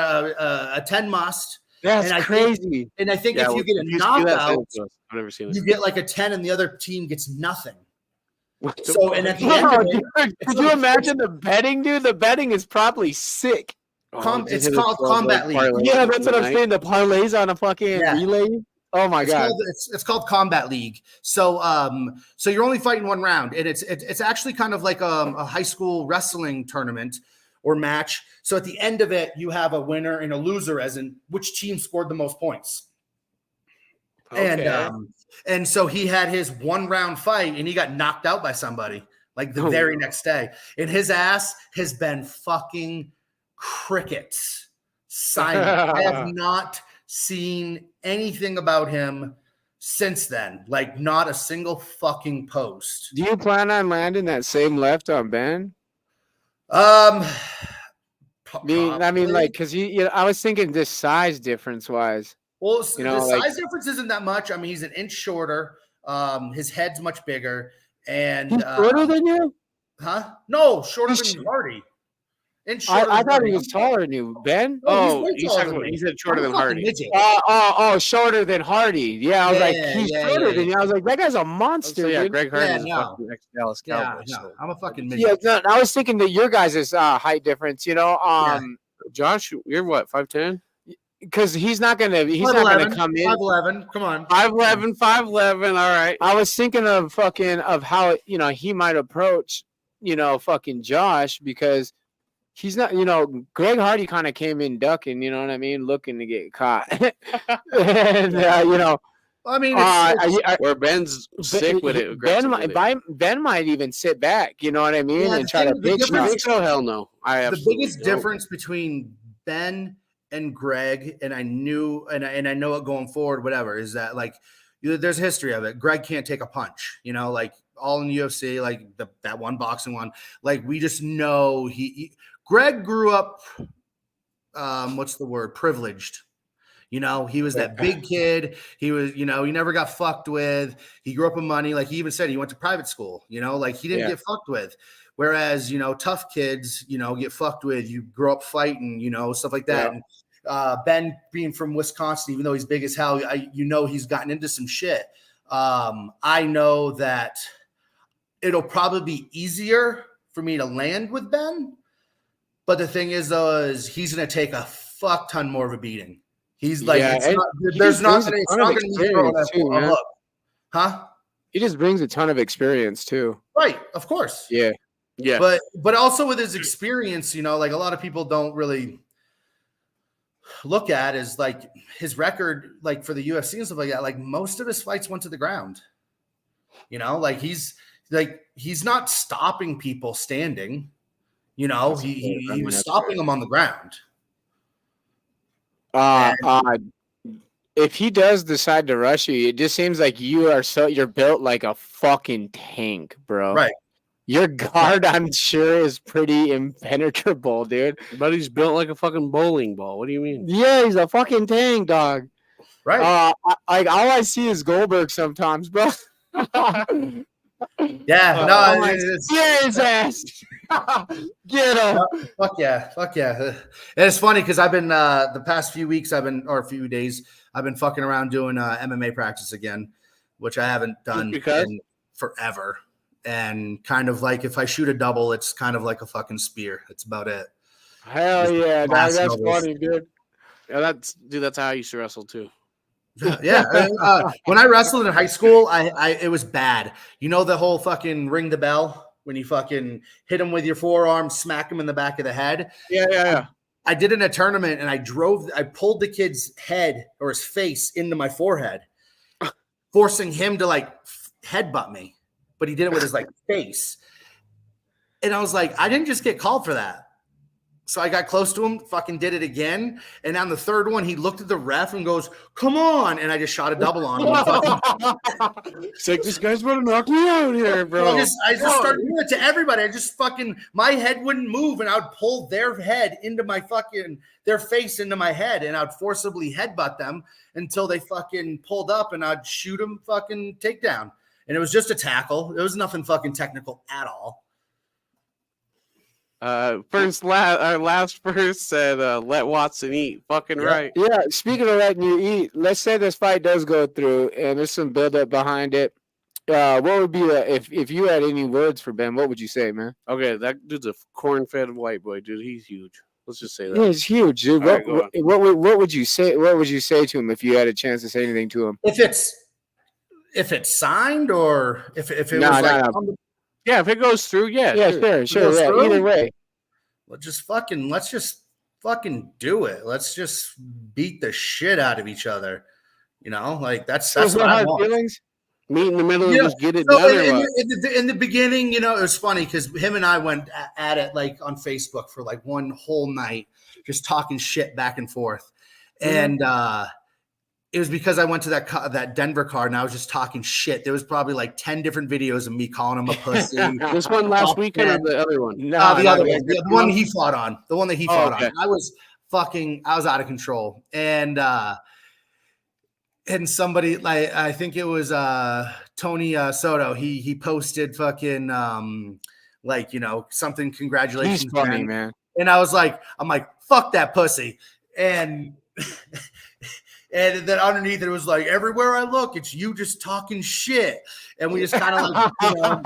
a 10 must.
That's crazy.
I think if you get a knockout,
I've never seen it.
you get like a 10 and the other team gets nothing. So and at the end of it,
could you imagine the betting, dude? The betting is probably sick.
It's called Combat League.
Yeah, that's what I'm saying. The parlays on a fucking relay. Oh my god!
It's called Combat League. So so you're only fighting one round, and it's actually kind of like a high school wrestling tournament or match. So at the end of it, you have a winner and a loser, as in which team scored the most points. Okay. And so he had his 1 round fight, and he got knocked out by somebody like the very next day, and his ass has been fucking crickets. Silent. I have not seen anything about him since then. Like not a single fucking post.
Do you plan on landing that same left on Ben?
I
mean, like, because I was thinking this size difference wise.
Well, the size difference isn't that much. I mean, he's an inch shorter. His head's much bigger, and
he's shorter than you?
Huh? No, shorter than Hardy.
I thought he was taller than you, Ben.
He said shorter than Hardy.
Shorter than Hardy. Yeah, I was like, he's shorter than you. I was like, that guy's a monster.
So, yeah,
dude.
Greg Hardy is a fucking ex-Dallas Cowboy.
No, I'm a fucking midget.
Yeah, I was thinking that your guys' height difference.
Josh, you're what, 5'10"?
Because he's not gonna come in
5'11". Come on,
5'11". All right.
I was thinking of how he might approach fucking Josh, because he's not, Greg Hardy kind of came in ducking, you know what I mean, looking to get caught. And
I mean,
where Ben's sick with it.
Ben might even sit back, you know what I mean, and try to pitch.
So hell no.
The biggest difference between Ben and Greg, and I know it going forward, whatever, is that like there's a history of it. Greg can't take a punch, like all in the UFC, like that one boxing one. Like we just know Greg grew up, what's the word? Privileged. He was that big kid. He was, he never got fucked with. He grew up with money. Like he even said, he went to private school, like he didn't get fucked with. Whereas, tough kids, get fucked with. You grow up fighting, stuff like that. Yeah. And Ben being from Wisconsin, even though he's big as hell, he's gotten into some shit. I know that it'll probably be easier for me to land with Ben. But the thing is, though, is he's going to take a fuck ton more of a beating. He's like, it's not going to be throwing a look. Huh?
He just brings a ton of experience, too.
Right. Of course.
Yeah.
Yeah.
But also with his experience, like a lot of people don't really look at is like his record, like for the UFC and stuff like that. Like most of his fights went to the ground. Like he's not stopping people standing. He was stopping them on the ground.
If he does decide to rush you, it just seems like you're built like a fucking tank, bro.
Right.
Your guard, I'm sure, is pretty impenetrable, dude.
But he's built like a fucking bowling ball. What do you mean?
Yeah, he's a fucking tank, dog.
Right.
All I see is Goldberg sometimes, bro.
Yeah,
get his ass. Get him.
Fuck yeah. And it's funny because I've been the past few weeks, a few days, I've been fucking around doing MMA practice again, which I haven't done in forever. And kind of like if I shoot a double, it's kind of like a fucking spear. That's about it.
Hell yeah, that's funny, dude.
Yeah, that's how I used to wrestle too.
Yeah. When I wrestled in high school, it was bad. The whole fucking ring the bell when you fucking hit him with your forearm, smack him in the back of the head.
Yeah.
I did in a tournament and I pulled the kid's head or his face into my forehead, forcing him to like headbutt me. but he did it with his like face. And I was like, I didn't just get called for that. So I got close to him, fucking did it again. And on the third one, he looked at the ref and goes, come on. And I just shot a double on him.
It's like, this guy's about to knock me out here, bro.
I just started doing it to everybody. I just fucking, my head wouldn't move, and I would pull their head into my fucking, their face into my head, and I'd forcibly headbutt them until they fucking pulled up, and I'd shoot them fucking takedown. And it was just a tackle. It was nothing fucking technical at all.
Our last verse said, let Wattson eat. Fucking right.
Yeah, speaking of letting you eat, let's say this fight does go through and there's some buildup behind it. What would be if you had any words for Ben, what would you say, man?
Okay, that dude's a corn-fed white boy, dude. He's huge. Let's just say that.
Yeah, he's huge, dude. What would you say? What would you say to him if you had a chance to say anything to him?
If it's signed, or if it was like
yeah, if it goes through, yeah,
sure. Yeah, either way.
Let's just fucking do it. Let's just beat the shit out of each other. You know, like that's what I want.
Feelings?
Meet in the middle and just get it
so
done.
In the beginning, you know, it was funny because him and I went at it like on Facebook for like one whole night, just talking shit back and forth. And it was because I went to that Denver card and I was just talking shit. There was probably like 10 different videos of me calling him a pussy.
This one last weekend or the other one?
No, the other one. The one he fought on. The one that he fought on. I was out of control. And somebody, like, I think it was Tony Soto. He posted fucking like, you know, something, congratulations.
He's funny, man.
And I'm like, fuck that pussy. And and then underneath it was like, everywhere I look, it's you just talking shit. And we just kind of like, you know,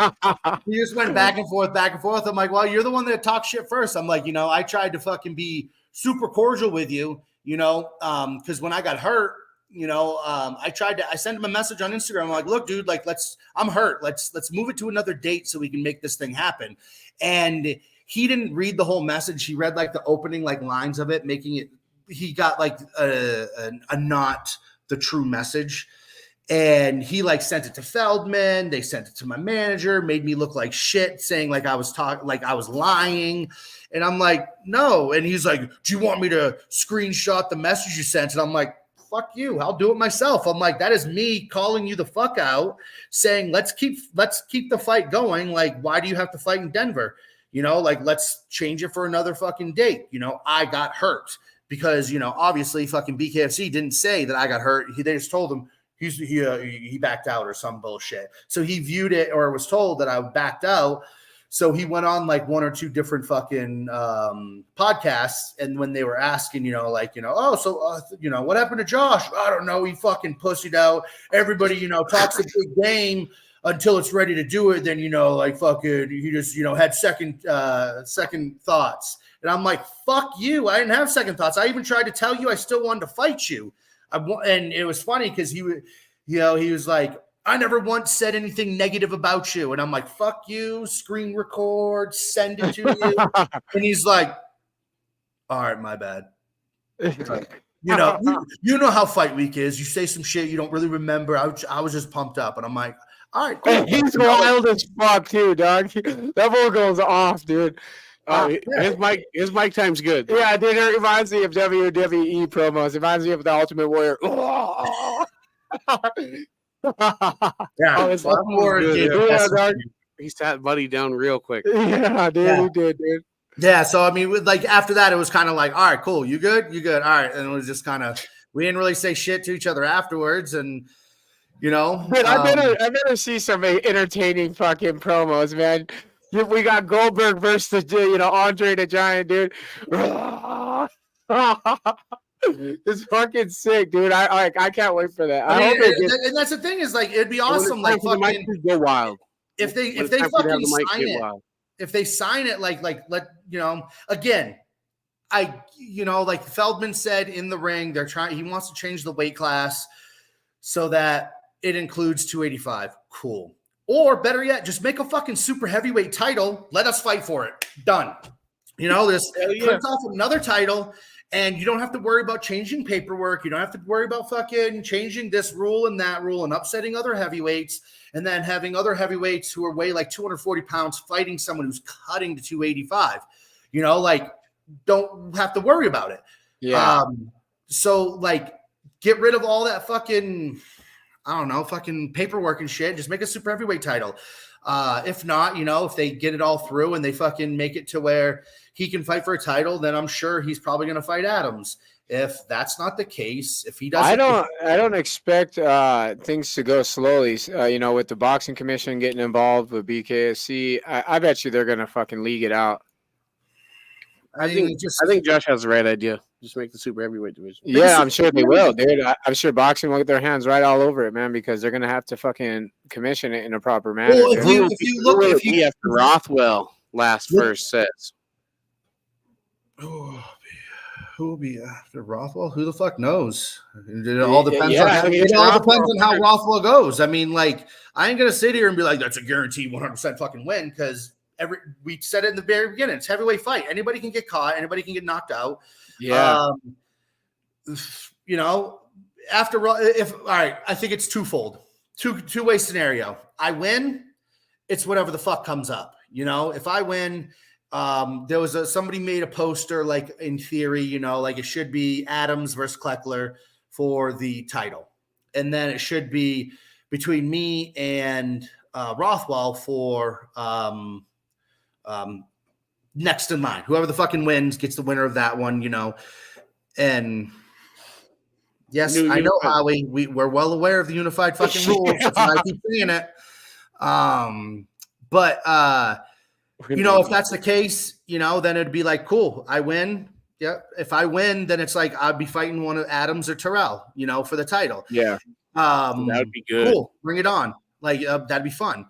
we just went back and forth. I'm like, well, you're the one that talked shit first. I'm like, you know, I tried to fucking be super cordial with you, you know, because when I got hurt, you know, I sent him a message on Instagram. I'm like, look, dude, like, I'm hurt. Let's move it to another date so we can make this thing happen. And he didn't read the whole message. He read like the opening, like lines of it, making it, he got like a not the true message. And he like sent it to Feldman. They sent it to my manager, made me look like shit, saying like I was lying. And I'm like, no. And he's like, do you want me to screenshot the message you sent? And I'm like, fuck you. I'll do it myself. I'm like, that is me calling you the fuck out, saying, let's keep the fight going. Like, why do you have to fight in Denver? You know, like, let's change it for another fucking date. You know, I got hurt because, you know, obviously fucking BKFC didn't say that I got hurt. They just told him he backed out or some bullshit. So he viewed it, or was told that I backed out. So he went on like one or two different fucking podcasts. And when they were asking, you know, like, you know, oh, so, you know, what happened to Josh? I don't know. He fucking pussied out. Everybody, you know, talks a big game until it's ready to do it. Then, you know, like fucking, he just, you know, had second thoughts. And I'm like, fuck you. I didn't have second thoughts. I even tried to tell you I still wanted to fight you. And it was funny because he was like, I never once said anything negative about you. And I'm like, fuck you, screen record, send it to you. And he's like, all right, my bad. You know how fight week is. You say some shit you don't really remember. I was just pumped up. And I'm like, all right, cool.
He's wild as fuck too, dog. That ball goes off, dude.
His mic time's good.
Yeah, dude, it reminds me of WWE promos. It reminds me of the Ultimate Warrior.
Yeah,
he sat Buddy down real quick.
Yeah, dude, he did, dude.
Yeah, so I mean, like after that, it was kind of like, all right, cool, you good, all right, and it was just kind of, we didn't really say shit to each other afterwards, and you know,
dude, I better see some entertaining fucking promos, man. We got Goldberg versus Andre the Giant, dude. It's fucking sick, dude. I can't wait for that.
And that's the thing is, like, it'd be awesome. Like, fucking
go wild.
If they fucking sign it. Wild. If they sign it, like let again. Like Feldman said in the ring, he wants to change the weight class so that it includes 285. Cool. Or better yet, just make a fucking super heavyweight title. Let us fight for it. Done. You know, this cuts off another title. And you don't have to worry about changing paperwork. You don't have to worry about fucking changing this rule and that rule and upsetting other heavyweights, and then having other heavyweights who are weigh like 240 pounds fighting someone who's cutting to 285. You know, like, don't have to worry about it.
Yeah.
So, like, get rid of all that fucking, I don't know, fucking paperwork and shit. Just make a super heavyweight title. If not, you know, if they get it all through and they fucking make it to where he can fight for a title, then I'm sure he's probably going to fight Adams. If that's not the case, if he doesn't,
I don't expect things to go slowly. You know, with the boxing commission getting involved with BKFC, I bet you they're gonna fucking league it out.
I think Josh has the right idea. Just make the super heavyweight division.
Yeah, I'm sure they will, dude. I'm sure boxing will get their hands right all over it, man, because they're gonna have to fucking commission it in a proper manner.
Well, if you look,
after Rothwell last first sets.
Oh, who will be after Rothwell? Who the fuck knows? It all depends. It all depends on how Rothwell goes. I mean, like, I ain't gonna sit here and be like, that's a guaranteed 100% fucking win, because we said it in the very beginning. It's a heavyweight fight. Anybody can get caught. Anybody can get knocked out.
Yeah.
You know, all right, I think it's twofold. Two-way scenario. I win, it's whatever the fuck comes up. You know, if I win, there was somebody made a poster, like, in theory, you know, like, it should be Adams versus Kleckler for the title. And then it should be between me and Rothwell for next in line. Whoever the fucking wins gets the winner of that one, you know. And yes, I know, Howie, we're well aware of the unified fucking rules. That's why I keep saying it. But you know, if that's the case, you know, then it'd be like, cool, I win. Yeah. If I win, then it's like I'd be fighting one of Adams or Terrell, you know, for the title.
Yeah.
That would be good.
Cool. Bring it on. Like, that'd be fun.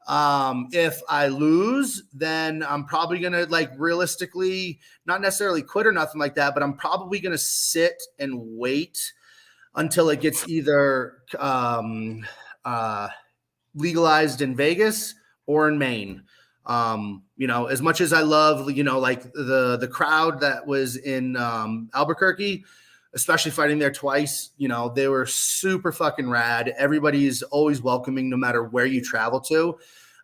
If I lose, then I'm probably going to, like, realistically, not necessarily quit or nothing like that, but I'm probably going to sit and wait until it gets either legalized in Vegas or in Maine. You know, as much as I love, you know, like the crowd that was in Albuquerque, especially fighting there twice, you know, they were super fucking rad. Everybody's always welcoming no matter where you travel to.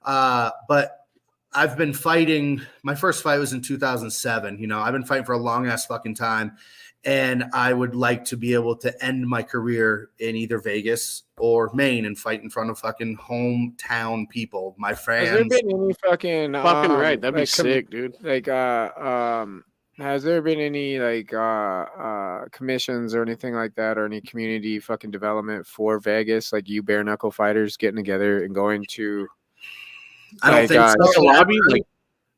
But I've been fighting, my first fight was in 2007. You know, I've been fighting for a long ass fucking time. And I would like to be able to end my career in either Vegas or Maine and fight in front of fucking hometown people, my friends.
Has there been any fucking
right? That'd be sick, dude.
Like, has there been any like commissions or anything like that, or any community fucking development for Vegas, like you bare knuckle fighters getting together and going to?
I don't think so.
Lobby, like,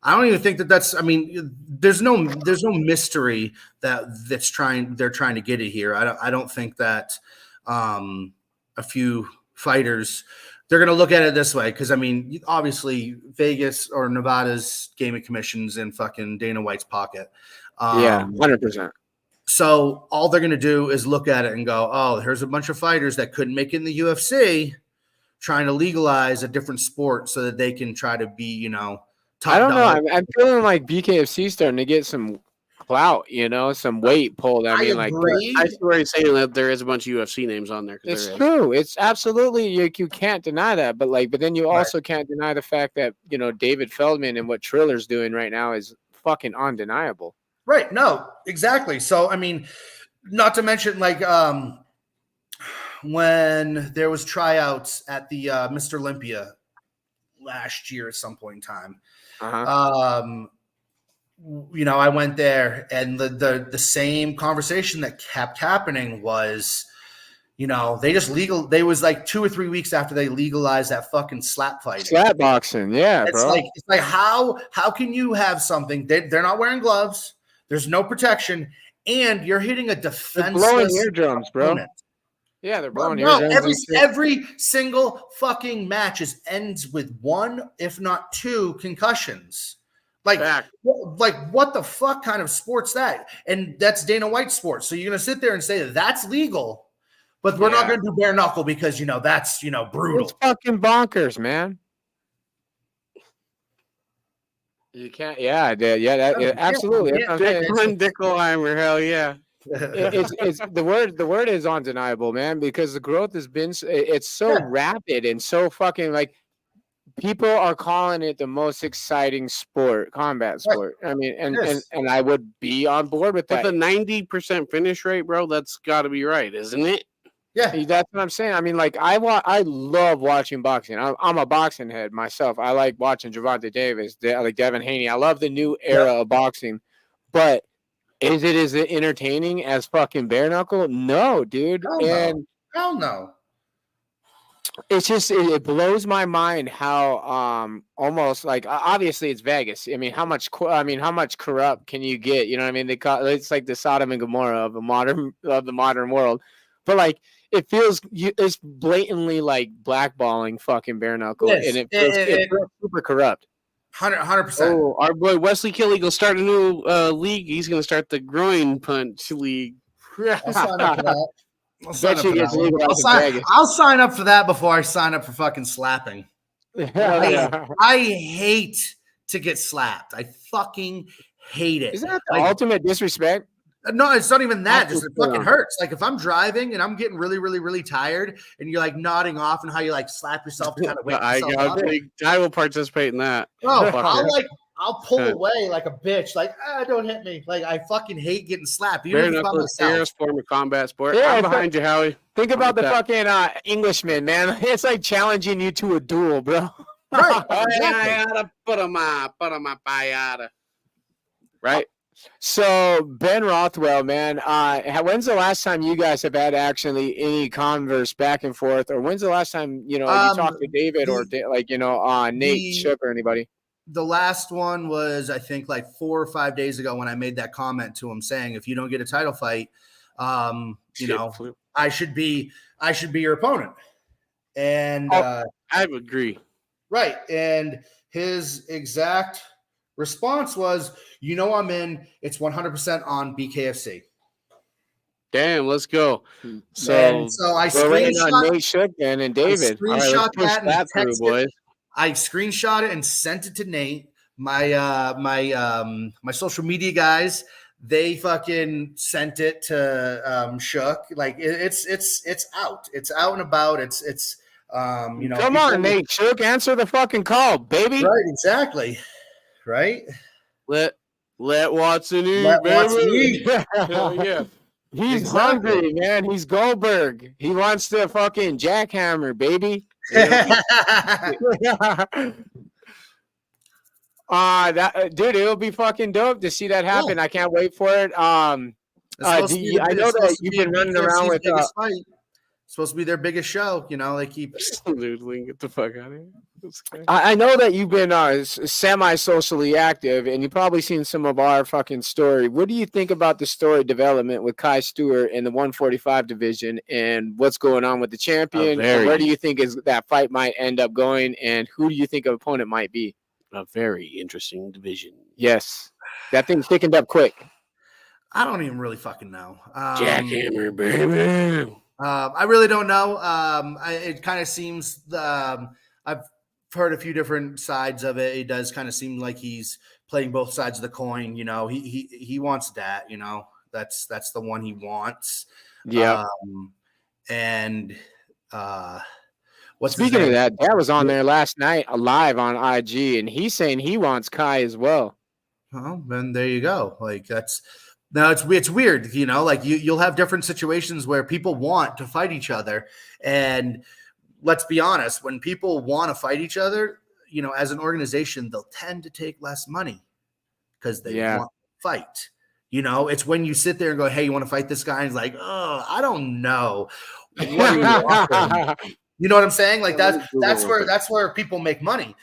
I don't even think that's. I mean, there's no mystery they're trying to get it here. I don't think that a few fighters, they're going to look at it this way, because I mean, obviously Vegas or Nevada's gaming commission's in fucking Dana White's pocket.
Yeah, 100%.
So all they're going to do is look at it and go, oh, here's a bunch of fighters that couldn't make it in the UFC, trying to legalize a different sport so that they can try to be, you know.
I don't know. I'm feeling like BKFC starting to get some clout, you know, some weight pulled. I mean, like,
I see where he's saying that there is a bunch of UFC names on there.
It's true. It's absolutely, you can't deny that. But then you also can't deny the fact that, you know, David Feldman and what Triller's doing right now is fucking undeniable.
Right. No, exactly. So, I mean, not to mention, like, when there was tryouts at the Mr. Olympia last year at some point in time, you know, I went there, and the same conversation that kept happening was, you know, they was like 2 or 3 weeks after they legalized that fucking slap fighting.
Slap boxing, yeah,
it's
bro.
It's like how can you have something, they're not wearing gloves, there's no protection, and you're hitting a defenseless
blowing eardrums, bro.
opponent.
Yeah, they're blowing eardrums.
Every single fucking match ends with 1, if not 2 concussions. Like what the fuck kind of sport's that? And that's Dana White sports. So you're going to sit there and say that that's legal, but we're not going to do bare knuckle because, you know, that's, you know, brutal.
It's fucking bonkers, man. You can't. Yeah, absolutely. That's what I'm saying.
Declan Dickelheimer, hell yeah.
It's the word is undeniable, man, because the growth has been it's so rapid and so fucking like people are calling it the most exciting combat sport. I mean, and I would be on board with that.
With a 90% finish rate, bro, that's got to be right, isn't it?
Yeah, that's what I'm saying. I mean, like I love watching boxing. I'm a boxing head myself. I like watching Gervonta Davis, like Devin Haney. I love the new era of boxing, but is it as entertaining as fucking bare knuckle? No, dude.
Hell no.
It's just it blows my mind how almost like obviously it's Vegas. I mean, how much corrupt can you get? You know what I mean? It's like the Sodom and Gomorrah of the modern world, but like it feels it's blatantly like blackballing fucking bare knuckle, and it feels super corrupt.
100%.
Oh, our boy Wesley Kelly gonna start a new league. He's gonna start the groin punch league.
I'll sign up for that.
I'll
sign up for that before I sign up for fucking slapping. I hate to get slapped. I fucking hate it.
Isn't that the ultimate disrespect?
No, it's not even that. Just it fucking hurts. Like if I'm driving and I'm getting really, really, really tired, and you're like nodding off, and how you like slap yourself to kind of wake yourself up.
I will participate in that.
Oh, I'll pull away like a bitch. Like don't hit me. Like I fucking hate getting slapped.
Bare knuckle is the serious form of combat sport. Yeah, I'm behind you, Howie.
Think about the fucking Englishman, man. It's like challenging you to a duel, bro.
Right.
Right.
So Ben Rothwell, man, when's the last time you guys have had actually any converse back and forth, or when's the last time you talked to David or Nate Shook or anybody?
The last one was I think like 4 or 5 days ago when I made that comment to him saying if you don't get a title fight, I should be your opponent. And
I would agree.
Right, and his exact response was, I'm in. It's 100% on BKFC.
Damn, let's go.
So I screenshot
Nate Shook and David.
I screenshot it and sent it to Nate. My social media guys, they fucking sent it to Shook. Like it's out. It's out and about. It's
Come on, Nate Shook, answer the fucking call, baby.
Right, exactly. Right.
Let Wattson eat,
Hell yeah. He's hungry, man. He's Goldberg. He wants to fucking jackhammer, baby. Dude, it'll be fucking dope to see that happen. Yeah. I can't wait for it. I know that you've been running around with
it's supposed to be their biggest show. They keep
dude, get the fuck out of here.
I know that you've been semi-socially active, and you've probably seen some of our fucking story. What do you think about the story development with Kai Stewart in the 145 division, and what's going on with the champion? Where do you think that fight might end up going, and who do you think an opponent might be?
A very interesting division.
Yes, that thing's thickened up quick.
I don't even really fucking know.
Jackhammer, baby.
I really don't know. It kind of seems I've heard a few different sides of it. It does kind of seem like he's playing both sides of the coin. He wants that. That's the one he wants.
Yeah.
Speaking
of that, Dad was on there last night live on IG, and he's saying he wants Kai as well.
Well, then there you go. Like it's weird, like you'll have different situations where people want to fight each other. And let's be honest, when people want to fight each other, as an organization, they'll tend to take less money because they want to fight. It's when you sit there and go, hey, you want to fight this guy? And he's like, oh, I don't know. What are you offering? You know what I'm saying? Like that's where people make money.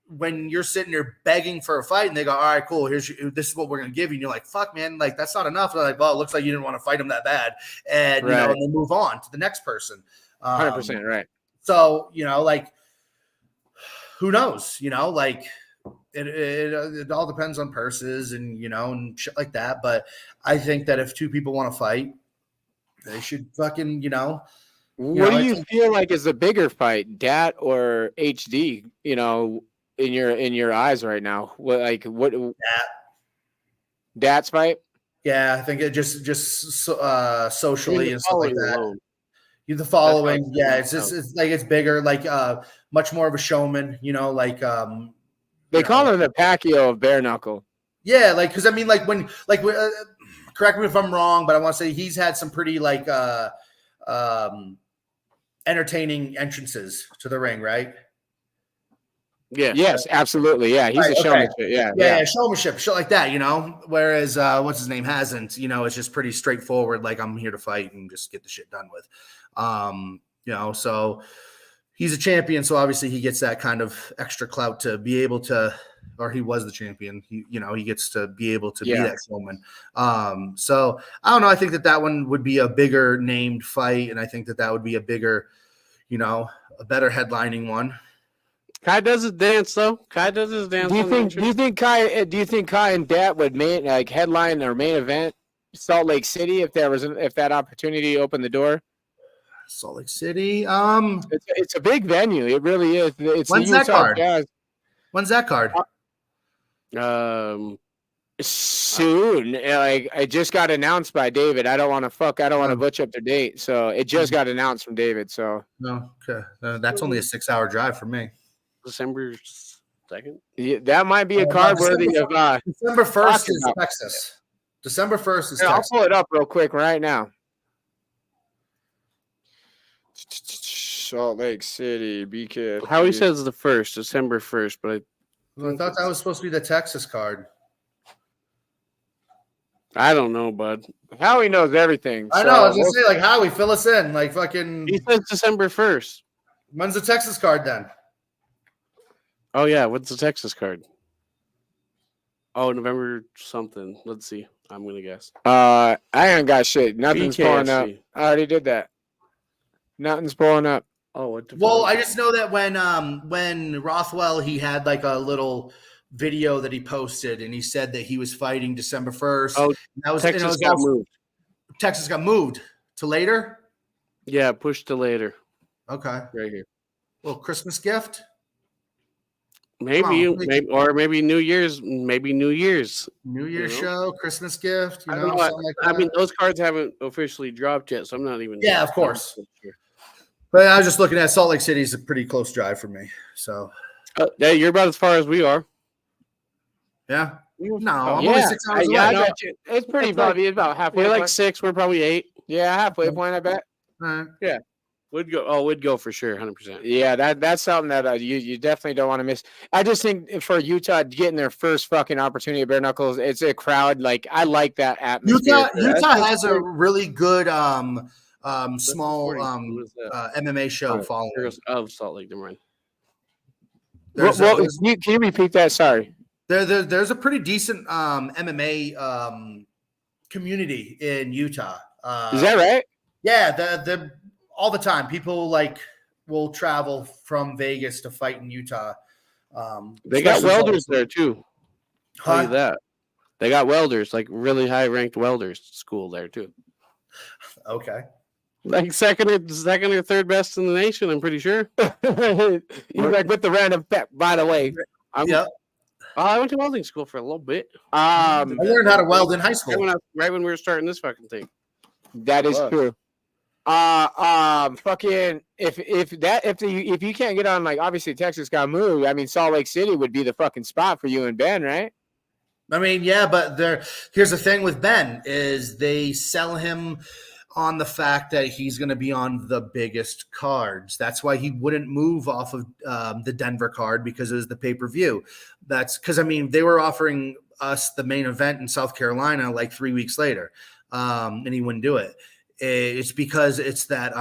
When you're sitting there begging for a fight and they go, all right, cool, this is what we're going to give you. And you're like, fuck, man, like that's not enough. They're like, well, it looks like you didn't want to fight him that bad. And, and they move on to the next person.
100%. Right.
So, like, who knows, like it all depends on purses and, and shit like that. But I think that if two people want to fight, they should fucking,
What do you feel like is a bigger fight, Dat or HD? in your eyes right now? What Dat's fight?
Yeah, I think it just socially and stuff like that.
Alone.
The following,
That's
yeah, it's like it's bigger, like much more of a showman, like
They call him the Pacquiao of bare knuckle.
yeah, like because I mean, like when correct me if I'm wrong, but I want to say he's had some pretty like entertaining entrances to the ring, right?
Yeah.
Yes, absolutely. Yeah, he's
Right,
a showman.
okay.
Yeah.
Showmanship, shit like that, Whereas what's his name hasn't, it's just pretty straightforward. Like I'm here to fight and just get the shit done with. So he's a champion, so obviously he gets that kind of extra clout to be able to, or he was the champion. He gets to be able to be that showman. So I don't know. I think that one would be a bigger named fight, and I think that would be a bigger, a better headlining one.
Kai does his dance though. Kai does his dance.
Do you think Kai and Dat would headline or main event Salt Lake City if that opportunity opened the door?
Salt Lake City.
It's a big venue. It really is. It's
when's that card? When's that card?
Soon. I just got announced by David. I don't want to butcher up the date. So it just got announced from David. So
no, okay. That's only a 6-hour drive for me.
December 2nd.
Yeah, that might be a card worthy of.
December 1st is Texas. December 1st is Texas.
I'll pull it up real quick right now. Salt Lake City, BK.
Howie says the 1st, December 1st, but
I thought that was supposed to be the Texas card.
I don't know, bud.
Howie knows everything.
I know. I was gonna say, like, Howie, fill us in. Like, fucking.
He says December 1st.
When's the Texas card then?
Oh yeah, what's the Texas card? Oh, November something. Let's see. I'm gonna guess.
I ain't got shit. Nothing's pulling up.
BKFC.
I already did that. Nothing's pulling up.
Oh, what the
Well,
fuck?
I just know that when Rothwell, he had like a little video that he posted, and he said that he was fighting December 1st.
Oh,
that was
Texas got moved.
Texas got moved to later.
Yeah, pushed to later.
Okay,
Right here.
well, Christmas gift.
Maybe New Year's.
New Year's show, Christmas gift.
Something like that. I mean, those cards haven't officially dropped yet, so I'm not even.
Yeah, of course. But I was just looking at Salt Lake City is a pretty close drive for me. So,
yeah, you're about as far as we are.
Yeah. No, I'm only 6 hours away.
I got you. It's pretty probably about halfway.
We're like
point.
6. We're probably 8.
Yeah, halfway point. I bet.
All right.
Yeah. Would go. Oh, would go for sure, 100%.
Yeah, that's something that you definitely don't want to miss. I just think for Utah getting their first fucking opportunity at bare knuckles, it's a crowd like I like that atmosphere.
Utah has a really good small MMA show following
of Salt Lake. Never mind.
Can you repeat that? Sorry.
There's a pretty decent MMA community in Utah.
Is that right?
Yeah, the all the time people will travel from Vegas to fight in Utah.
They got welders there too. Tell you
Huh?
that. They got welders, like really high ranked welders school there too.
Okay.
Like second or third best in the nation, I'm pretty sure.
You're like with the random fact, by the way.
Yep.
I went to welding school for a little bit.
I learned how to weld in high school.
Right when we were starting this fucking thing.
That is true. Fucking if you can't get on, like, obviously Texas got moved. I mean, Salt Lake City would be the fucking spot for you and Ben, right?
I mean, yeah, but here's the thing with Ben is they sell him on the fact that he's going to be on the biggest cards. That's why he wouldn't move off of the Denver card, because it was the pay-per-view. That's because, I mean, they were offering us the main event in South Carolina like 3 weeks later, and he wouldn't do it. It's because it's that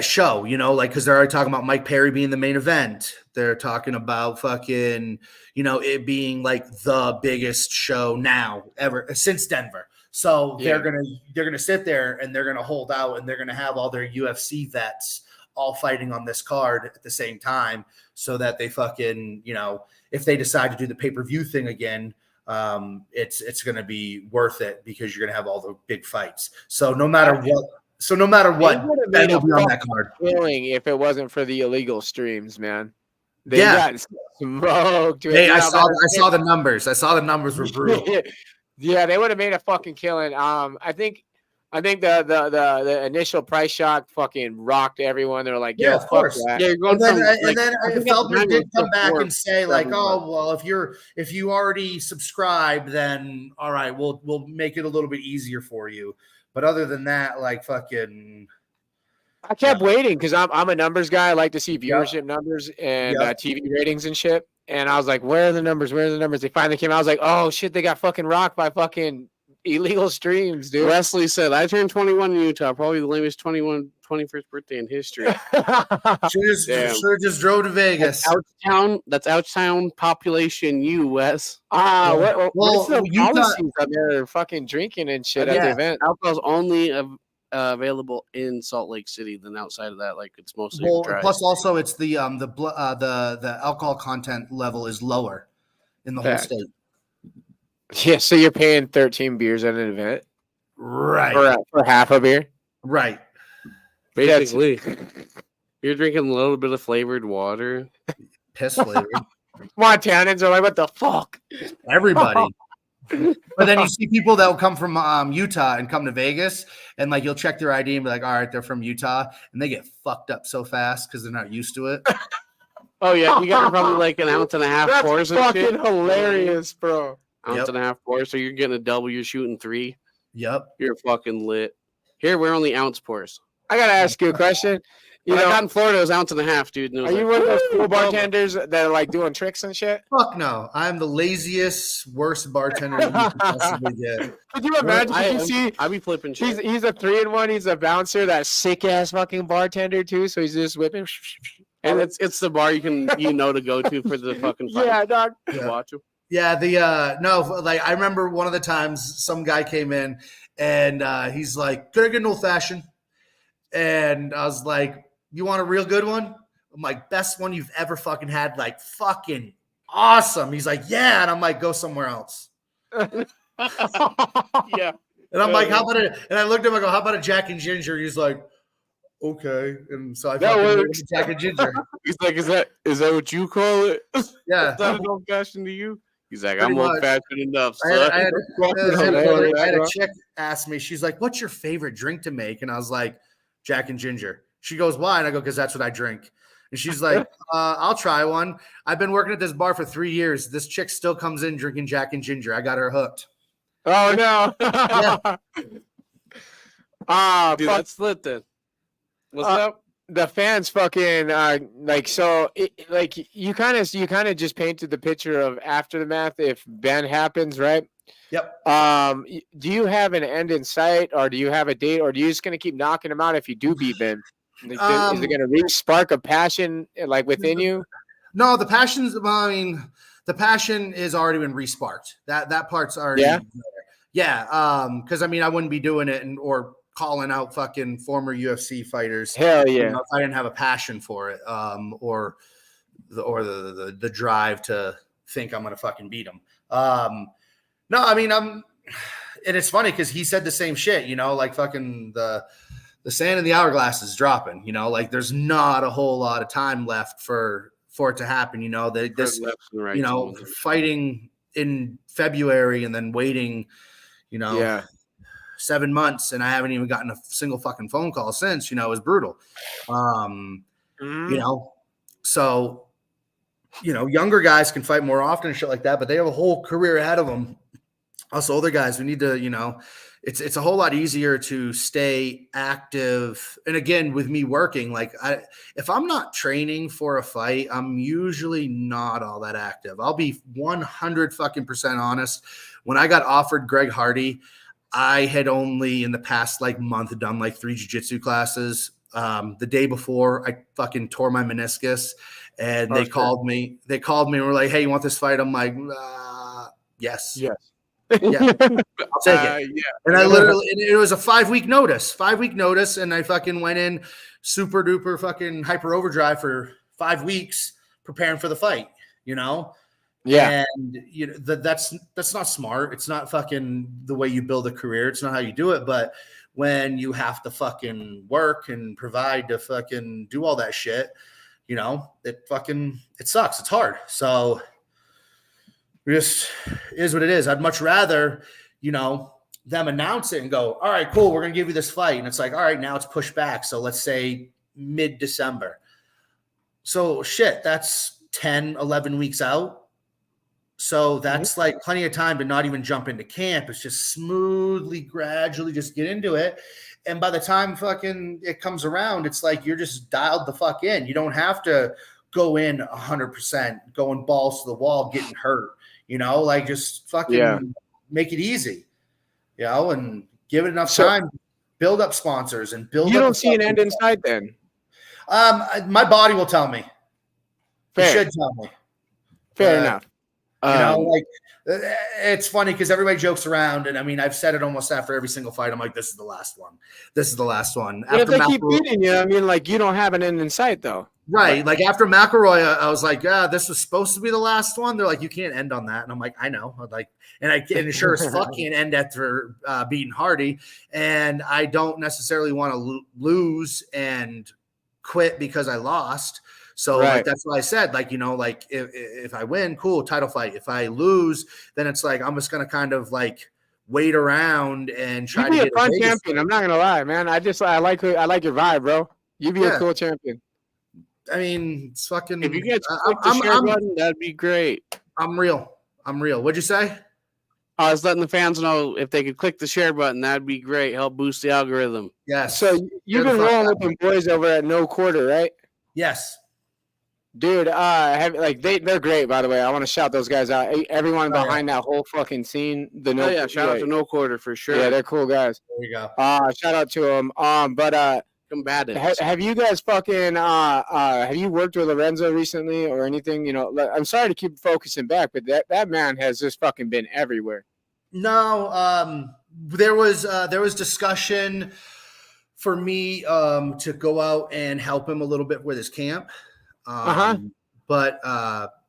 show, like, because they're already talking about Mike Perry being the main event. They're talking about fucking, it being like the biggest show now ever since Denver. So
Yeah.
they're gonna sit there and they're gonna hold out, and they're gonna have all their UFC vets all fighting on this card at the same time, so that they fucking, if they decide to do the pay-per-view thing again, it's going to be worth it, because you're going to have all the big fights. So no matter what, So no matter what,
They would've
Ben
made
will
a
be on that card.
Killing if it wasn't for the illegal streams, man. They
Yeah.
got smoked.
Hey, I
Yeah,
saw the numbers. I saw the numbers were brutal.
Yeah, they would have made a fucking killing. I think the initial price shock fucking rocked everyone. They were like, "Yo,
Yeah, of
fuck
course.
that."
Yeah, you're going
And then
I think at the
Feldman
time it
did
was
come
still
back
four-
and say like,
7
"Oh,
bucks.
well, if you already subscribed, then all right, we'll make it a little bit easier for you." But other than that, like fucking,
I kept waiting because I'm a numbers guy. I like to see
Yep.
viewership numbers and
Yep.
TV ratings and shit. And I was like, "Where are the numbers? Where are the numbers?" They finally came out. I was like, "Oh shit, they got fucking rocked by fucking illegal streams, dude."
Wesley said, "I turned 21 in Utah, probably the lamest 21st birthday in history." Damn.
should just drove to Vegas.
That's Ouchtown population, Wes.
What's the
Utah-
policies on there? Fucking drinking and shit at the
Yeah.
event.
Alcohol's only available in Salt Lake City. Then outside of that, like it's mostly
Well,
dry.
plus also it's the alcohol content level is lower in the whole
Fact.
state.
Yeah, so you're paying 13 beers at an event
Right.
for half a beer.
Right.
Basically, you're drinking a little bit of flavored water.
Piss flavored.
Montanans are like, "What the fuck?"
Everybody. But then you see people that will come from Utah and come to Vegas, and like you'll check their ID and be like, "All right, they're from Utah," and they get fucked up so fast because they're not used to it.
Oh yeah, you got probably like an ounce and a half
That's
pours and
fucking
shit.
hilarious, bro.
Ounce
Yep.
and a half pours, so you're getting a double. You're shooting 3.
Yep.
You're fucking lit. Here we're only ounce pours.
I gotta ask you a question. You
When I
know,
got in Florida, it was ounce and a half, dude. And it
are
was
you
like,
one of those
"Woo,
cool
double."
bartenders that are like doing tricks and shit?
Fuck no. I'm the laziest, worst bartender you can possibly get.
Could you imagine if you see
I be flipping shit.
he's a 3-in-1, he's a bouncer, that sick ass fucking bartender too. So he's just whipping.
And it's the bar you to go to for the fucking fight.
Yeah, dog.
To watch him.
Yeah, no, like I remember one of the times some guy came in and he's like, "Can I get an old fashioned?" And I was like, "You want a real good one?" I'm like, "Best one you've ever fucking had, like fucking awesome." He's like, "Yeah," and I'm like, "Go somewhere else."
Yeah.
And I'm like, "How about it?" And I looked at him, I go, "How about a Jack and Ginger?" He's like, "Okay." And so I
That
fucking made him
works.
a Jack and Ginger.
He's like, is that what you call it? Is
Yeah.
that an old fashioned to you? He's like,
Pretty
I'm old
much.
fashioned enough,
I had,
son.
I, had,
hilarious,
I had a
bro.
chick ask me, she's like, "What's your favorite drink to make?" And I was like, "Jack and Ginger." She goes, "Why?" And I go, "Because that's what I drink." And she's like, "I'll try one. I've been working at this bar for 3 years. This chick still comes in drinking Jack and Ginger. I got her hooked."
Oh no.
Dude,
Fuck.
that's lit then. What's
Uh,
up?
The fans fucking like, so like you kind of just painted the picture of after the math if Ben happens, right?
Yep.
Do you have an end in sight, or do you have a date, or are you just gonna keep knocking him out if you do beat Ben? Is it gonna re-spark a passion like within you?
No, the passion's. I mean, the passion is already been resparked. That part's already.
Yeah?
there. Yeah. Because I mean, I wouldn't be doing it or calling out fucking former UFC fighters.
Hell
you
yeah.
know, if I didn't have a passion for it, or the drive to think I'm gonna fucking beat him. No, I mean and it's funny because he said the same shit. You know, like fucking the sand in the hourglass is dropping. You know, like there's not a whole lot of time left for it to happen. You know, this
Left and right
you know fighting in February and then waiting. You know,
Yeah.
7 months, and I haven't even gotten a single fucking phone call since. You know, it was brutal. You know, so younger guys can fight more often and shit like that, but they have a whole career ahead of them. Us older guys, we need to, it's a whole lot easier to stay active. And again, with me working, like if I'm not training for a fight, I'm usually not all that active. I'll be 100% honest. When I got offered Greg Hardy, I had only in the past month done 3 jiu-jitsu classes. The day before, I fucking tore my meniscus, and they called me. They called me and were like, "Hey, you want this fight?" I'm like, "Yes,
Yes.
yeah, I'll take it."
Yeah.
And I literally, and it was a 5-week notice, and I fucking went in super duper fucking hyper overdrive for 5 weeks preparing for the fight.
Yeah.
And that's not smart. It's not fucking the way you build a career. It's not how you do it. But when you have to fucking work and provide to fucking do all that shit, you know, it sucks. It's hard. So just is what it is. I'd much rather, you know, them announce it and go, all right, cool, we're going to give you this fight. And it's like, all right, now it's pushed back. So let's say mid-December. So shit, that's 10, 11 weeks out. So that's like plenty of time to not even jump into camp. It's just smoothly, gradually just get into it. And by the time fucking it comes around, it's like you're just dialed the fuck in. You don't have to go in 100%, going balls to the wall, getting hurt, you know, like just fucking make it easy, you know, and give it enough time, build up sponsors and build
You
up.
don't see an end in sight then?
My body will tell me.
Fair.
It should tell me.
Fair enough.
You know, like it's funny because everybody jokes around, and I mean, I've said it almost after every single fight. I'm like, this is the last one. This is the last one.
But if they keep beating you, I mean, like you don't have an end in sight though.
Right. Like after McElroy, I was like, yeah, this was supposed to be the last one. They're like, you can't end on that. And I'm like, I know. I'm like, and sure as fuck can't end after beating Hardy. And I don't necessarily want to lose and quit because I lost. So like, that's why I said, like, you know, like if I win, cool, title fight. If I lose, then it's like I'm just gonna kind of like wait around and try to
be
get
a fun champion. I'm not gonna lie, man. I like your vibe, bro. You'd be a cool champion.
I mean, it's fucking.
If you guys click the share button, that'd be great.
I'm real. What'd you say?
I was letting the fans know if they could click the share button, that'd be great. Help boost the algorithm.
Yes.
So you've been rolling with them boys over at No Quarter, right?
Yes.
Dude, they're great, by the way. I want to shout those guys out. Everyone behind that whole fucking scene.
Shout out to No Quarter for sure.
Yeah, they're cool guys.
There you go.
Shout out to them. But
combative.
Have you guys fucking have you worked with Lorenzo recently or anything? You know, I'm sorry to keep focusing back, but that man has just fucking been everywhere.
No, there was discussion for me to go out and help him a little bit with his camp. But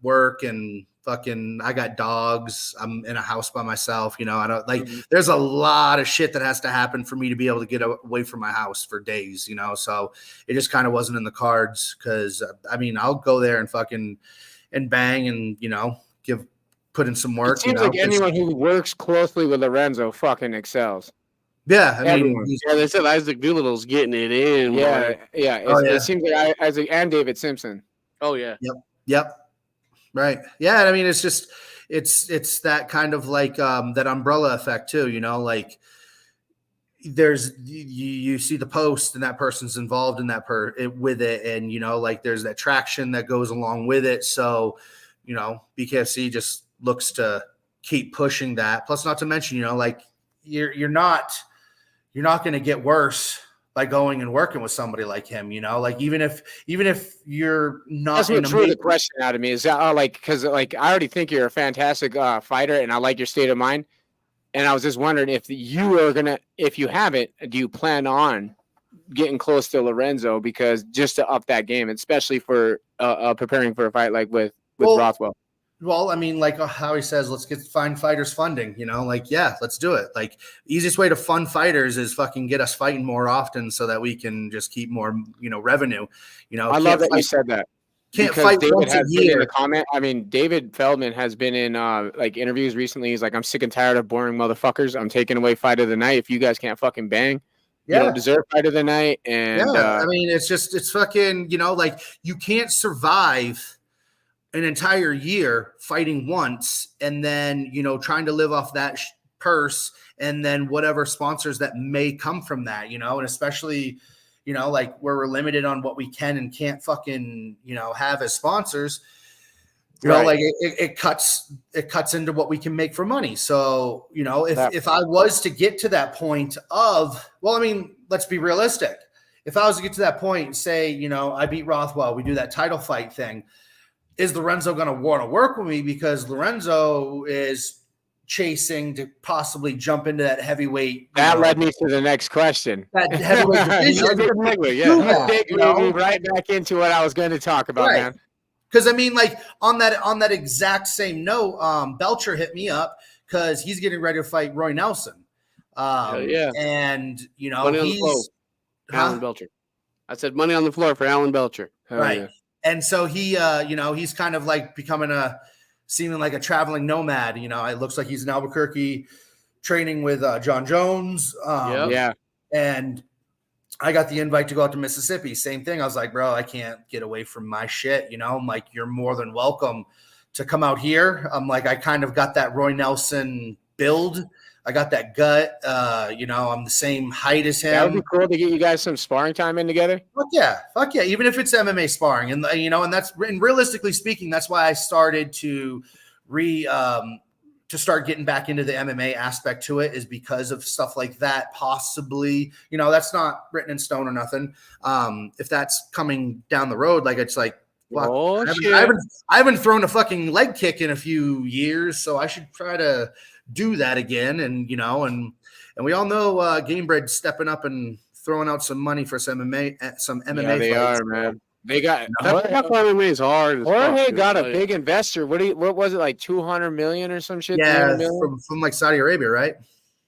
work and fucking, I got dogs. I'm in a house by myself. You know, I don't like, there's a lot of shit that has to happen for me to be able to get away from my house for days, you know? So it just kind of wasn't in the cards. Cause I mean, I'll go there and fucking, and bang and, you know, put in some work.
It seems like anyone who works closely with Lorenzo fucking excels.
Yeah, I mean,
they said Isaac Doolittle's getting it in.
Yeah, It seems like Isaac and David Simpson.
Oh yeah.
Yep. Right. Yeah, I mean, it's just it's that kind of like that umbrella effect too. You know, like there's you see the post and that person's involved in that with it, and you know, like there's that traction that goes along with it. So, you know, BKFC just looks to keep pushing that. Plus, not to mention, you know, like you're not going to get worse by going and working with somebody like him, you know, like even if you're not.
That's what drew the question out of me is that because I already think you're a fantastic fighter and I like your state of mind. And I was just wondering if you haven't, do you plan on getting close to Lorenzo because just to up that game, especially for preparing for a fight like with Rothwell?
Well, I mean, like how he says, let's find fighters funding, you know, like, yeah, let's do it. Like easiest way to fund fighters is fucking get us fighting more often so that we can just keep more, you know, revenue, you know.
I love that you said that.
Can't fight once a year.
In the comment. I mean, David Feldman has been in like interviews recently. He's like, I'm sick and tired of boring motherfuckers. I'm taking away fight of the night. If you guys can't fucking bang, you don't deserve fight of the night. And
I mean, it's fucking, you know, like you can't survive an entire year fighting once and then, you know, trying to live off that purse and then whatever sponsors that may come from that, you know, and especially, you know, like where we're limited on what we can and can't fucking, you know, have as sponsors, you know, like it cuts into what we can make for money. So, you know, if I was to get to that point of, well, I mean, let's be realistic. If I was to get to that point, say, you know, I beat Rothwell, we do that title fight thing. Is Lorenzo going to want to work with me because Lorenzo is chasing to possibly jump into that heavyweight?
That led me to the next question.
That heavyweight
division. Right back into what I was going to talk about, man.
Because I mean, like on that exact same note, Belcher hit me up because he's getting ready to fight Roy Nelson.
Yeah.
And you know,
Money on the floor,
he's
Alan Belcher. I said money on the floor for Alan Belcher.
Hell
right.
yeah.
And so he, you know, he's kind of like seeming like a traveling nomad. You know, it looks like he's in Albuquerque training with John Jones.
Yep.
And I got the invite to go out to Mississippi. Same thing. I was like, bro, I can't get away from my shit. You know, I'm like, you're more than welcome to come out here. I'm like, I kind of got that Roy Nelson build. I got that gut. You know, I'm the same height as him.
That would be cool to get you guys some sparring time in together.
Fuck yeah. Even if it's MMA sparring, and you know, and realistically speaking, that's why I started to start getting back into the MMA aspect to it, is because of stuff like that. Possibly, you know, that's not written in stone or nothing. If that's coming down the road, like it's like, fuck, I haven't thrown a fucking leg kick in a few years, so I should try to do that again. And you know, and we all know Gamebred stepping up and throwing out some money for some MMA
Yeah, they
fights.
are, man. They got
MMA is hard.
Jorge got a big investor. What was it, like 200 million or some shit?
Yeah,
300 million?
from like Saudi Arabia, right?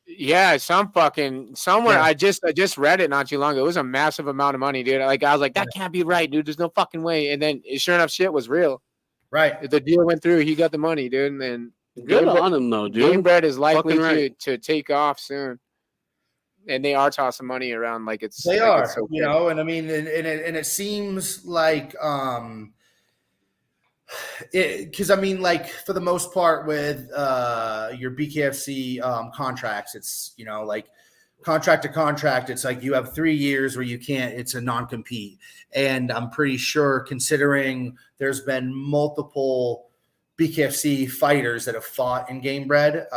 Yeah, somewhere.
Yeah.
I just read it not too long ago. It was a massive amount of money, dude. Like I was like, that can't be right, dude. There's no fucking way. And then sure enough, shit was real.
Right.
The deal went through. He got the money, dude. And then
Good on him though, dude.
Gamebred is likely
Fucking right.
to take off soon. And they are tossing money around like it's
They
like
are,
it's so
you know, and I mean, and it seems like, because I mean, like for the most part with your BKFC contracts, it's, you know, like contract to contract, it's like you have 3 years where you can't, it's a non-compete. And I'm pretty sure, considering there's been multiple BKFC fighters that have fought in Gamebred,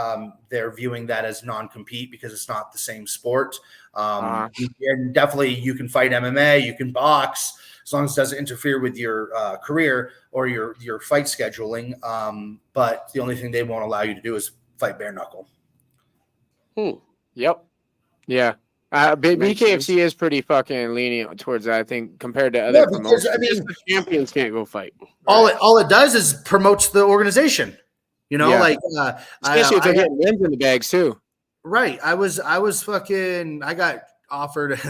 they're viewing that as non-compete because it's not the same sport. And definitely you can fight MMA, you can box, as long as it doesn't interfere with your career or your fight scheduling. But the only thing they won't allow you to do is fight bare knuckle.
Yep. Yeah. BKFC is pretty fucking lenient towards that, I think, compared to other promotions.
I mean,
the champions can't go fight.
All it does is promotes the organization. You know,
Yeah.
like
Especially if they're getting wins in the bags too.
Right. I got offered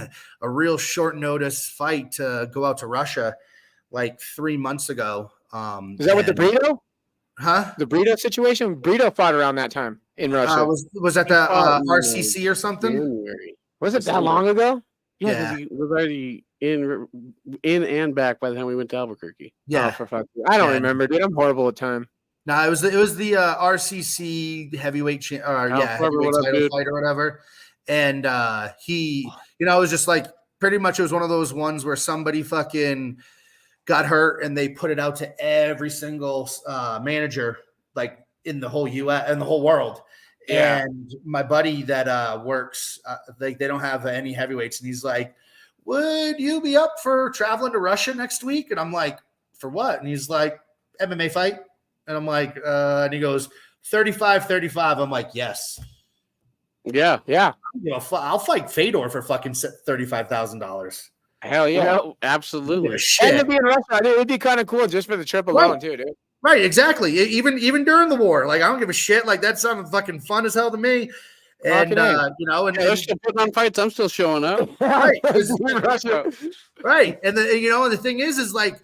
a real short notice fight to go out to Russia like 3 months ago.
Is that with the Brito?
Huh?
The Brito situation? Brito fought around that time in Russia.
Was that the RCC or something?
January.
Was it that long ago?
Yeah,
Yeah.
he was already in and back by the time we went to Albuquerque.
Yeah.
Oh, for fuck's sake. I don't
Yeah.
remember, dude. I'm horrible at time.
No, it was the RCC heavyweight heavyweight
up,
title
dude.
fight or whatever. And he, you know, it was just like pretty much it was one of those ones where somebody fucking got hurt and they put it out to every single manager like in the whole US and the whole world.
Yeah.
And my buddy that works, they don't have any heavyweights, and he's like, "Would you be up for traveling to Russia next week?" And I'm like, "For what?" And he's like, "MMA fight." And I'm like, and he goes, 35. I'm like, yes.
Yeah.
You know, I'll fight Fedor for fucking $35,000.
Hell yeah.
Well, absolutely.
And to be in Russia, I think it'd be kind of cool just for the trip alone, too, dude.
Right, exactly. Even during the war, like I don't give a shit. Like that sounded fucking fun as hell to me. And you know, and
they're still putting on fights. I'm still showing up.
right,
Russia.
right. And the thing is like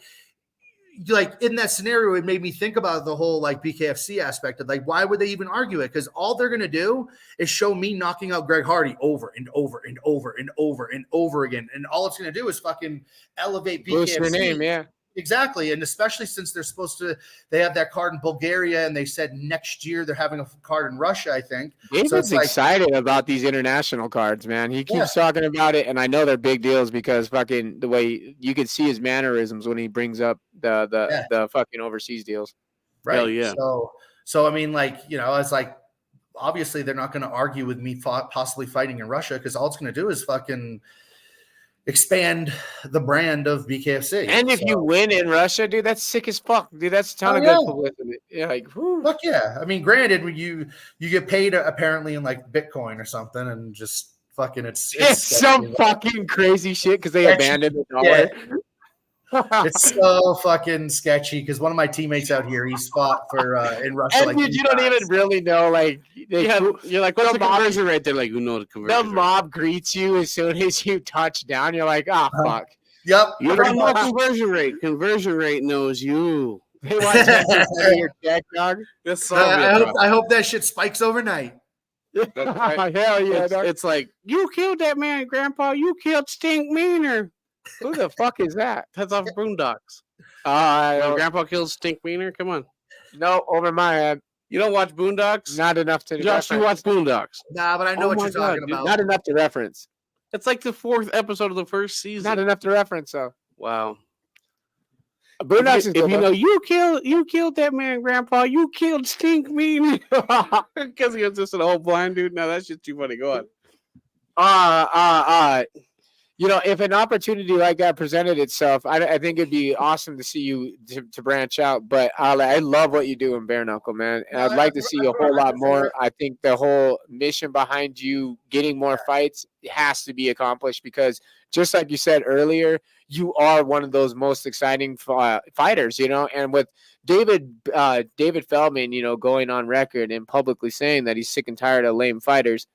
in that scenario, it made me think about the whole like BKFC aspect of like, why would they even argue it? Because all they're gonna do is show me knocking out Greg Hardy over and over and over and over and over again, and all it's gonna do is fucking elevate BKFC.
Boost their name, yeah.
Exactly. And especially since they have that card in Bulgaria, and they said next year they're having a card in Russia, I think.
David's excited about these international cards, man. He keeps talking about it, and I know they're big deals because fucking the way you could see his mannerisms when he brings up the fucking overseas deals.
Right.
Hell yeah.
So I mean, like, you know, it's like obviously they're not going to argue with me possibly fighting in Russia, because all it's going to do is fucking expand the brand of BKFC.
And if you win in Russia, dude, that's sick as fuck, dude. That's a ton of good publicity. Yeah, like, whew.
Fuck yeah. I mean, granted, when you get paid apparently in like Bitcoin or something, and just fucking it's
some fucking crazy shit because they abandoned the dollar.
It's so fucking sketchy because one of my teammates out here, he fought for in Russia.
And
Like
dude, you don't even really know, like,
You're like, what's the
mob-
conversion rate? They're like, who knows the
the
conversion rate?
mob greets you as soon as you touch down. You're like, oh, fuck.
Yep.
You
pretty
don't know
much.
conversion rate. Conversion rate knows you.
They want 10% of your check, dog.
That's
I hope that shit spikes overnight.
right.
Hell yeah, dog.
It's like, you killed that man, Grandpa. You killed Stink Meaner.
Who the fuck is that?
That's off Boondocks.
Uh,
When Grandpa kills Stink Meaner, come on.
no, over my head.
You don't watch Boondocks?
Not enough to
Josh, you watch Boondocks.
Nah, but I know
Oh
what
my
you're
God,
talking
dude,
about.
Not enough to reference.
It's like the 4th episode of the first season.
Not enough to reference, though.
Wow.
Boondocks is
If
good,
you
though.
know you killed that man, Grandpa. You killed Stink Meaner. Because he was just an old blind dude. No, that's just too funny. Go on.
You know, if an opportunity like that presented itself, I think it'd be awesome to see you to branch out. But I love what you do in bare knuckle, man. And I'd like to see a whole lot more. I think the whole mission behind you getting more fights has to be accomplished because, just like you said earlier, you are one of those most exciting fighters. You know, and with David Feldman, you know, going on record and publicly saying that he's sick and tired of lame fighters.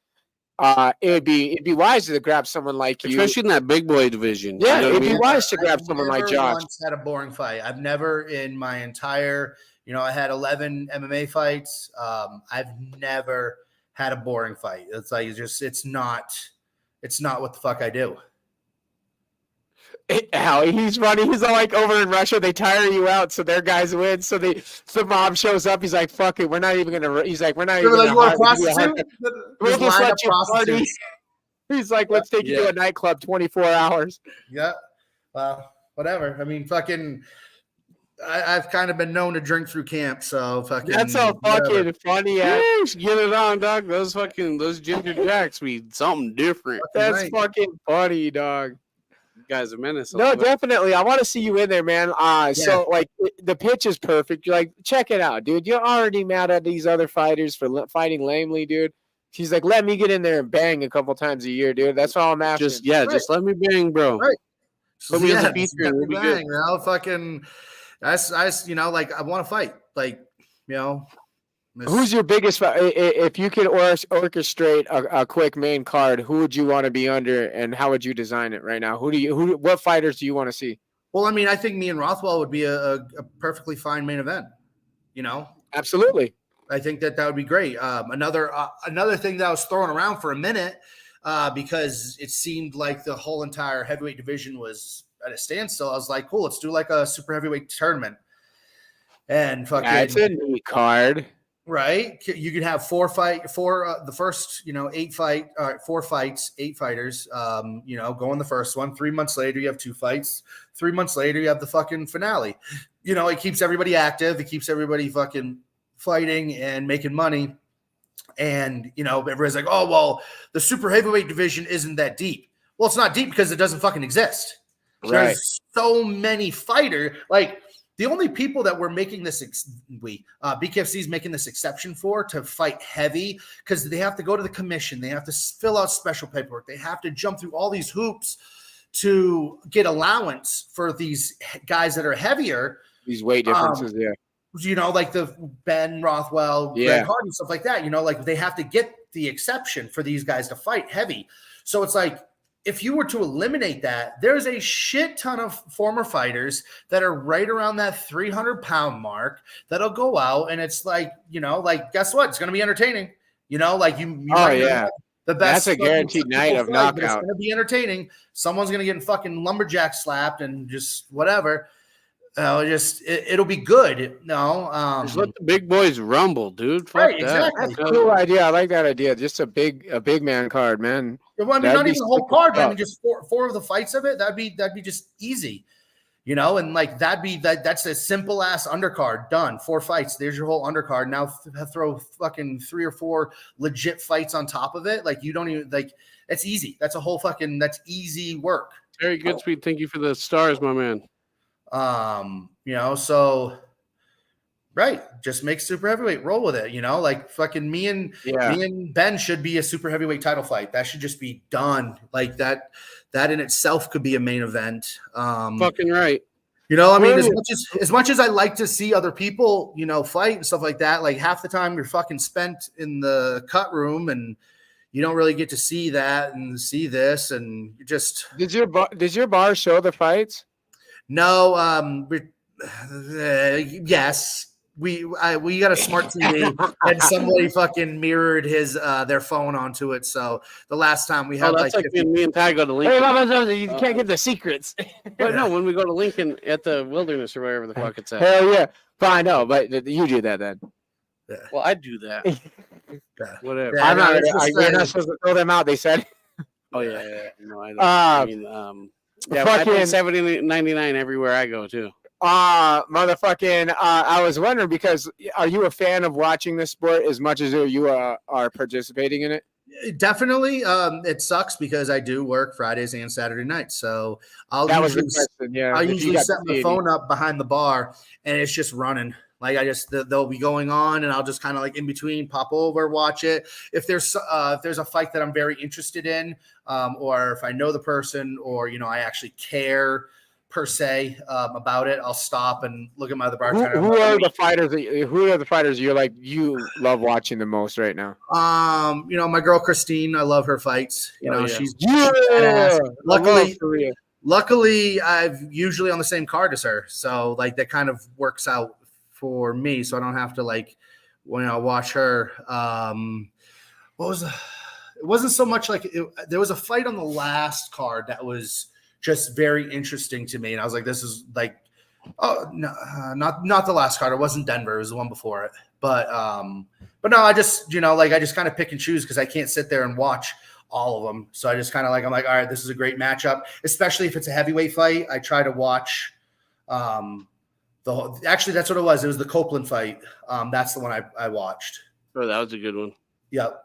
It'd be wise to grab someone like you,
Especially in that big boy division.
Yeah,
You know what I
it'd be
mean?
wise to grab
I've
someone like
never
Josh.
once had a boring fight. I've never in my entire, I had 11 MMA fights. I've never had a boring fight. It's like it's not what the fuck I do.
How he's running, he's all like over in Russia. They tire you out, so their guys win. So the mob shows up. He's like, "Fuck it, we're not even gonna." He's like, "We're not
They
even
were like,
gonna
"You want a
hire- give you a
prostitute?"
hard- We'll
Just
just
line
let
up
you party."
prostitutes.
He's like, "Let's take you to
Yeah.
a nightclub 24 hours."
Yeah. Well, whatever. I mean, fucking. I've kind of been known to drink through camp, so fucking.
That's so fucking
whatever.
funny.
Yes, get it on, dog. Those ginger jacks be something different.
That's
Right.
fucking funny, dog.
You guys a menace.
No, definitely. I want to see you in there, man. So like the pitch is perfect. You're like, check it out, dude. You're already mad at these other fighters for fighting lamely, dude. He's like, let me get in there and bang a couple times a year, dude. That's all I'm asking.
Just let me bang, bro.
Right.
Put me as a
Yeah,
feature and we'll be
bang,
good.
fucking. That's like I want to fight, like
Who's your biggest if you could orchestrate a quick main card, who would you want to be under and how would you design it right now? What fighters do you want to see?
Well, I mean, I think me and Rothwell would be a perfectly fine main event.
Absolutely.
I think that would be great. Another thing that I was throwing around for a minute because it seemed like the whole entire heavyweight division was at a standstill. I was like, cool, let's do like a super heavyweight tournament. And fucking,
it's a neat card.
Right? You could have the first, 4 fights, 8 fighters, go in the first one. 3 months later, you have 2 fights. 3 months later, you have the fucking finale. It keeps everybody active. It keeps everybody fucking fighting and making money. And, everybody's like, oh, well, the super heavyweight division isn't that deep. Well, it's not deep because it doesn't fucking exist.
Right.
There's so many fighters. Like, the only people that we're making this, BKFC is making this exception for to fight heavy because they have to go to the commission. They have to fill out special paperwork. They have to jump through all these hoops to get allowance for these guys that are heavier.
These weight differences,
Like the Ben Rothwell, Greg Hardy, stuff like that. Like they have to get the exception for these guys to fight heavy. So it's like, if you were to eliminate that, there's a shit ton of former fighters that are right around that 300-pound mark that'll go out, and it's like, guess what? It's going to be entertaining. The best.
That's a guaranteed night of knockout.
It's going to be entertaining. Someone's going to get fucking lumberjack slapped and just whatever. It'll be good.
Just let the big boys rumble, dude. Fuck
Right,
that.
exactly.
That's a cool idea. I like that idea. Just a big man card, man.
Well, I mean,
That'd
not
be
even the whole
super
card, but I
tough.
mean, just four of the fights of it. That'd be just easy, and like that's a simple ass undercard done. 4 fights. There's your whole undercard. Now throw fucking 3 or 4 legit fights on top of it. Like you don't even like. It's easy. That's that's easy work.
Terry Goodspeed, thank you for the stars, my man.
So right, just make super heavyweight, roll with it, like fucking me and Ben should be a super heavyweight title fight. That should just be done. Like that in itself could be a main event.
Fucking right.
You know, I mean,
Well,
as much as I like to see other people, you know, fight and stuff like that, like half the time you're fucking spent in the cut room and you don't really get to see that and see this, and you just
Does your bar show the fights?
no. Yes, we got a smart TV and somebody fucking mirrored his their phone onto it. So the last time we had
that's like
50,
me and Ty go to
Hey,
Lincoln.
you can't get the secrets.
But no, when we go to Lincoln at the Wilderness or wherever the fuck it's at.
Hell yeah. Fine, no, but you do that then.
Well, I do that. Whatever.
Yeah,
I'm
no,
not.
it's just,
You're not supposed to throw them out. They said.
Oh yeah. No, I don't. I mean, yeah, I pay $70.99 everywhere I go too.
Motherfucking. I was wondering because are you a fan of watching this sport as much as you are participating in it?
Definitely. It sucks because I do work Fridays and Saturday nights. So I'll usually set my phone up behind the bar and it's just running. Like they'll be going on and I'll just kind of like in between pop over, watch it. If there's a fight that I'm very interested in, or if I know the person or, you know, I actually care per se about it, I'll stop and look at my other bartender.
Who are the fighters you're like you love watching the most right now?
You know, my girl Christine, I love her fights. You know, she's luckily I've usually on the same card as her, so like that kind of works out for me, so I don't have to like when I watch her. It wasn't so much like there was a fight on the last card that was just very interesting to me, and I was like, this is like, oh no, not the last card. It wasn't Denver. It was the one before it. But no, I just, you know, like I just kind of pick and choose because I can't sit there and watch all of them. So I just kind of like, I'm like, all right, this is a great matchup, especially if it's a heavyweight fight. I try to watch actually that's what it was. It was the Copeland fight. That's the one I watched.
Oh, that was a good one.
Yep.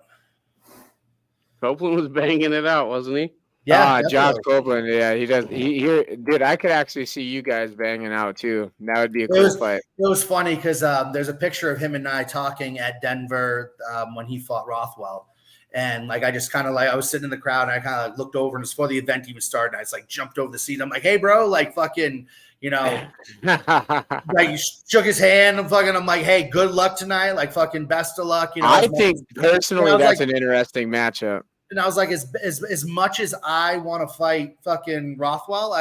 Copeland was banging it out, wasn't he?
Yeah, Josh Copeland. Yeah, he does. Dude, I could actually see you guys banging out too. That would be a cool fight.
It was funny because there's a picture of him and I talking at Denver when he fought Rothwell. And like I just kind of like I was sitting in the crowd and I kind of like, looked over and it was before the event even started. And I just like jumped over the seat. I'm like, hey, bro, like fucking, you know, like he shook his hand and fucking. I'm like, hey, good luck tonight. Like fucking best of luck. You know,
I think personally that's like, an interesting matchup.
And I was like, as much as I want to fight fucking Rothwell,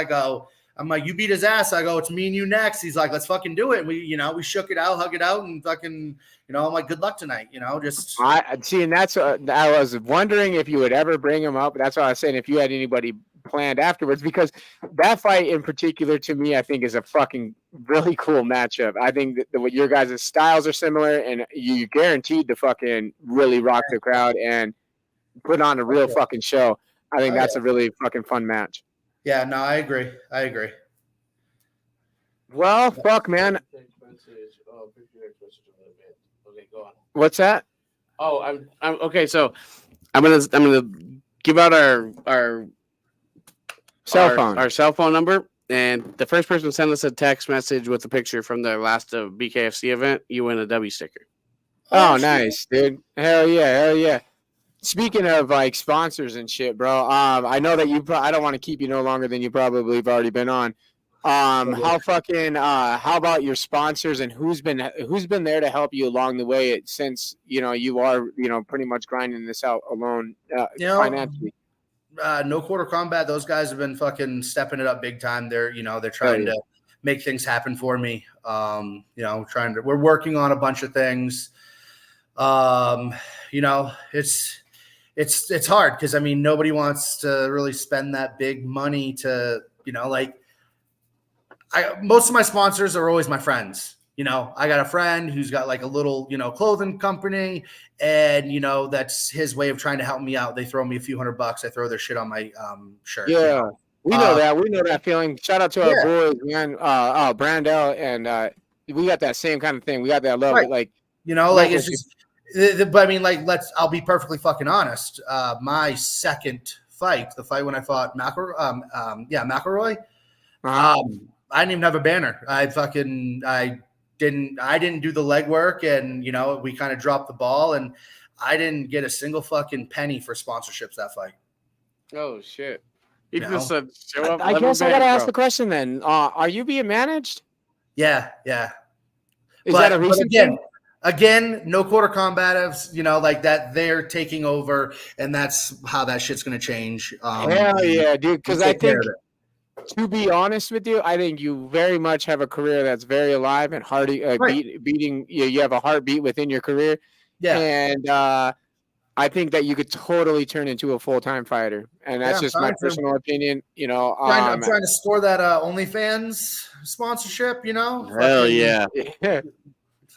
I'm like, you beat his ass. I go, it's me and you next. He's like, let's fucking do it. We shook it out, hug it out, and fucking, you know, I'm like, good luck tonight. You know, just
I see, and that's I was wondering if you would ever bring him up. That's what I was saying. If you had anybody planned afterwards, because that fight in particular to me, I think is a fucking really cool matchup. I think that what your guys' styles are similar, and you guaranteed to fucking really rock the crowd and put on a real fucking show. I think that's a really fucking fun match.
Yeah, no, I agree.
Well, fuck, man.
Okay, go on.
What's that?
Oh, I'm okay. So I'm gonna give out our cell phone number, and the first person to send us a text message with a picture from the last BKFC event, you win a W sticker.
Oh, nice, dude. Hell yeah. Speaking of like sponsors and shit, bro. I know that I don't want to keep you no longer than you probably have already been on. How about your sponsors and who's been there to help you along the way since you are pretty much grinding this out alone financially?
No Quarter Combat. Those guys have been fucking stepping it up big time. They're trying to make things happen for me. We're working on a bunch of things. It's hard because I mean nobody wants to really spend that big money to most of my sponsors are always my friends. I got a friend who's got like a little clothing company, and that's his way of trying to help me out. They throw me a few $100. I throw their shit on my shirt.
Yeah, we know that. We know that feeling. Shout out to our boys, man. Brandel, and we got that same kind of thing. We got that love,
right. It's just. But I mean, I'll be perfectly fucking honest. My second fight, the fight when I fought McElroy, I didn't even have a banner. I didn't do the legwork, and we kind of dropped the ball, and I didn't get a single fucking penny for sponsorships that fight.
Oh shit. He
No.
just said, "Show up."
I guess I gotta ask the question then. Are you being managed?
Yeah.
Is that a recent thing?
Again, no quarter combatives, like that. They're taking over, and that's how that shit's going to change.
Hell yeah, dude. Because I
take care
think,
of it.
to be honest with you, I think you very much have a career that's very alive and hearty,
Right.
beating. You have a heartbeat within your career,
Yeah.
and I think that you could totally turn into a full-time fighter, and that's
I'm
just my
trying to.
personal opinion.
I'm trying to score that OnlyFans sponsorship.
Hell yeah!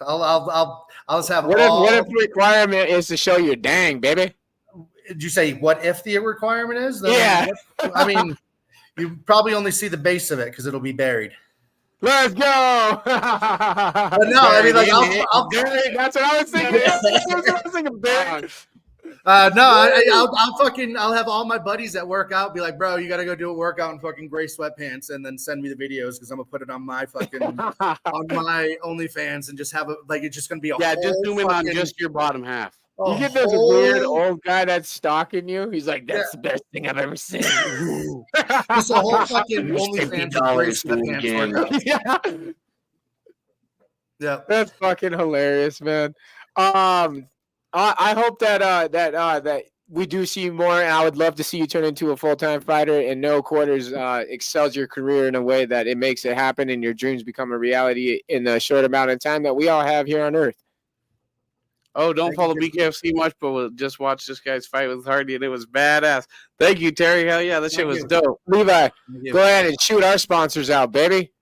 I'll just have
What if the requirement is to show your dang, baby?
Did you say what if the requirement is?
Yeah.
I mean, you probably only see the base of it because it'll be buried.
Let's go.
But no, I mean, like, I'll
that's what I was thinking. That's what I was thinking. Buried.
I'll have all my buddies that work out be like, bro, you got to go do a workout in fucking gray sweatpants and then send me the videos because I'm gonna put it on my fucking on my OnlyFans and just have it's just gonna be
just zoom in on just your bottom half.
You get this weird old guy that's stalking you. He's like, that's the best thing I've ever seen.
Just a whole fucking OnlyFans with gray sweatpants. Yeah,
that's fucking hilarious, man. I hope that we do see you more, and I would love to see you turn into a full-time fighter, and No Quarters excels your career in a way that it makes it happen and your dreams become a reality in the short amount of time that we all have here on Earth.
Oh, don't follow BKFC much, but we'll just watch this guy's fight with Hardy, and it was badass. Thank you, Terry. Hell yeah, that shit was dope.
Levi, go ahead and shoot our sponsors out, baby.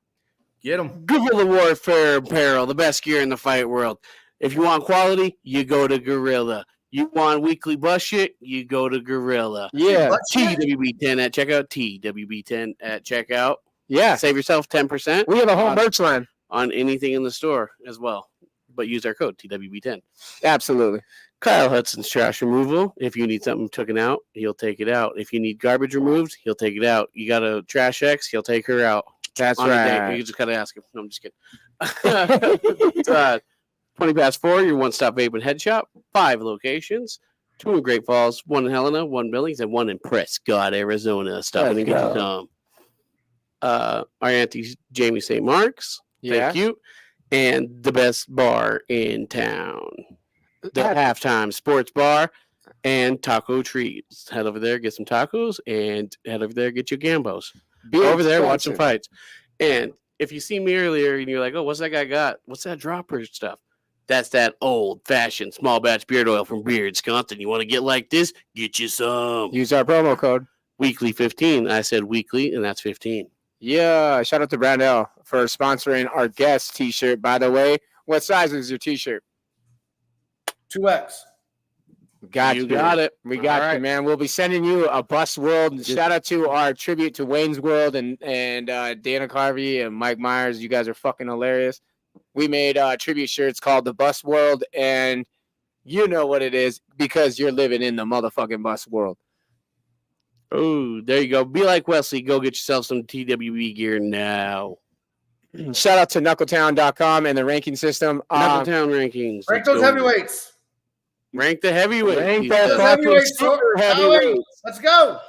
Get them.
Guerrilla Warfare Apparel, the best gear in the fight world. If you want quality, you go to Gorilla. You want weekly bus shit, you go to Gorilla.
Yeah.
TWB10 at checkout. TWB10 at checkout.
Yeah.
Save yourself 10%.
We have a whole merch line
on anything in the store as well. But use our code TWB10.
Absolutely.
Kyle Hudson's trash removal. If you need something taken out, he'll take it out. If you need garbage removed, he'll take it out. You got a trash ex, he'll take her out.
That's right.
You just gotta ask him. No, I'm just kidding. 20 past 4, your one-stop vape and head shop. 5 locations. 2 in Great Falls, 1 in Helena, 1 in Billings, and 1 in Prescott, Arizona. Stop in and get some. Our auntie Jamie St. Mark's.
Yeah.
Thank you. And the best bar in town. The Halftime Sports Bar and Taco Treats. Head over there, get some tacos, and head over there, get your gambos. Go over there, watch some fights. And if you see me earlier and you're like, oh, what's that guy got? What's that dropper stuff? That's that old-fashioned small batch beard oil from Beard, Wisconsin. You want to get like this? Get you some.
Use our promo code.
Weekly 15. I said weekly, and that's 15.
Yeah, shout out to Brandell for sponsoring our guest T-shirt. By the way, what size is your T-shirt?
2X.
Got
you. Got it.
We got you, man. We'll be sending you a Bus World. Shout out to our tribute to Wayne's World and Dana Carvey and Mike Myers. You guys are fucking hilarious. We made tribute shirts called the Bus World, and you know what it is because you're living in the motherfucking Bus World.
Oh, there you go. Be like Wesley. Go get yourself some TWB gear now.
Shout out to knuckletown.com and the ranking system.
Knuckletown rankings.
Rank those heavyweights.
Rank the heavyweights.
Rank those heavyweights.
Let's go.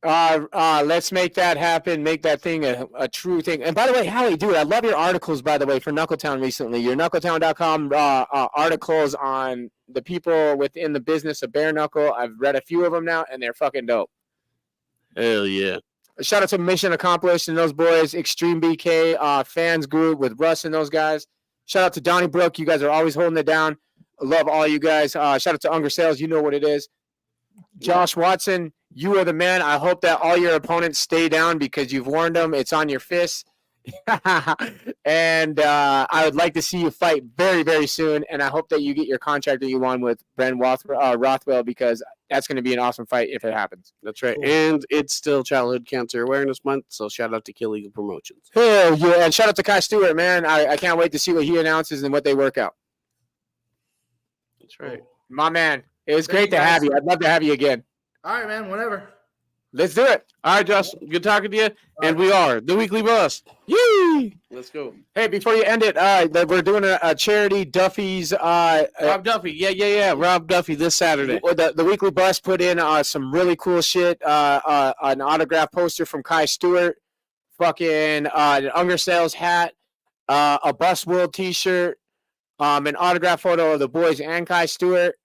Let's make that happen. Make that thing a true thing. And by the way, Howie, dude, I love your articles, by the way, for Knuckletown recently. Your knuckletown.com articles on the people within the business of bare knuckle. I've read a few of them now, and they're fucking dope.
Hell yeah.
Shout out to Mission Accomplished and those boys, Extreme BK fans group with Russ and those guys. Shout out to Donnie Brook. You guys are always holding it down. I love all you guys. Shout out to Unger Sales. You know what it is. Josh Wattson, you are the man. I hope that all your opponents stay down because you've warned them. It's on your fists. And I would like to see you fight very, very soon. And I hope that you get your contract that you won with Bren Rothwell because that's going to be an awesome fight if it happens.
That's right. Cool. And it's still Childhood Cancer Awareness Month, so shout out to Kill Legal Promotions.
Hell yeah. And shout out to Kai Stewart, man. I can't wait to see what he announces and what they work out.
That's right.
My man. It was great to have you. I'd love to have you again.
All right, man. Whenever.
Let's do it.
All right, Josh. Good talking to you. And we are the Weekly Bust.
Yee!
Let's go.
Hey, before you end it, we're doing a charity Duffy's.
Rob Duffy. Yeah. Rob Duffy this Saturday.
The Weekly Bus put in some really cool shit. An autograph poster from Kai Stewart, fucking an Unger Sales hat, a Bus World T-shirt, an autograph photo of the boys and Kai Stewart.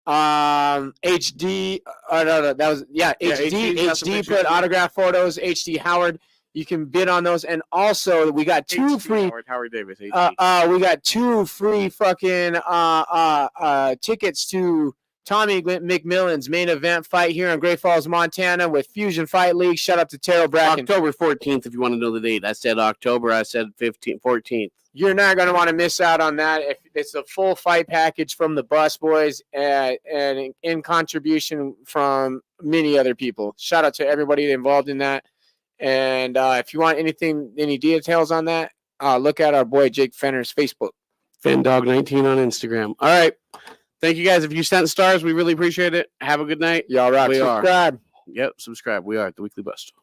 HD. No, that was HD. HD put autograph photos. HD Howard. You can bid on those, and also we got two free.
Howard Davis.
We got 2 free fucking tickets to Tommy McMillan's main event fight here in Great Falls, Montana, with Fusion Fight League. Shout out to Terrell Bracken.
October 14th, if you want to know the date. I said October. I said 14th.
You're not going to want to miss out on that. If it's a full fight package from the Bus Boys and in contribution from many other people. Shout out to everybody involved in that. And if you want any details on that, look at our boy Jake Fenner's Facebook.
FenDog19 on Instagram. All right. Thank you guys. If you sent stars, we really appreciate it. Have a good night.
Y'all rock. Subscribe.
Yep, subscribe. We are the Weekly Bust.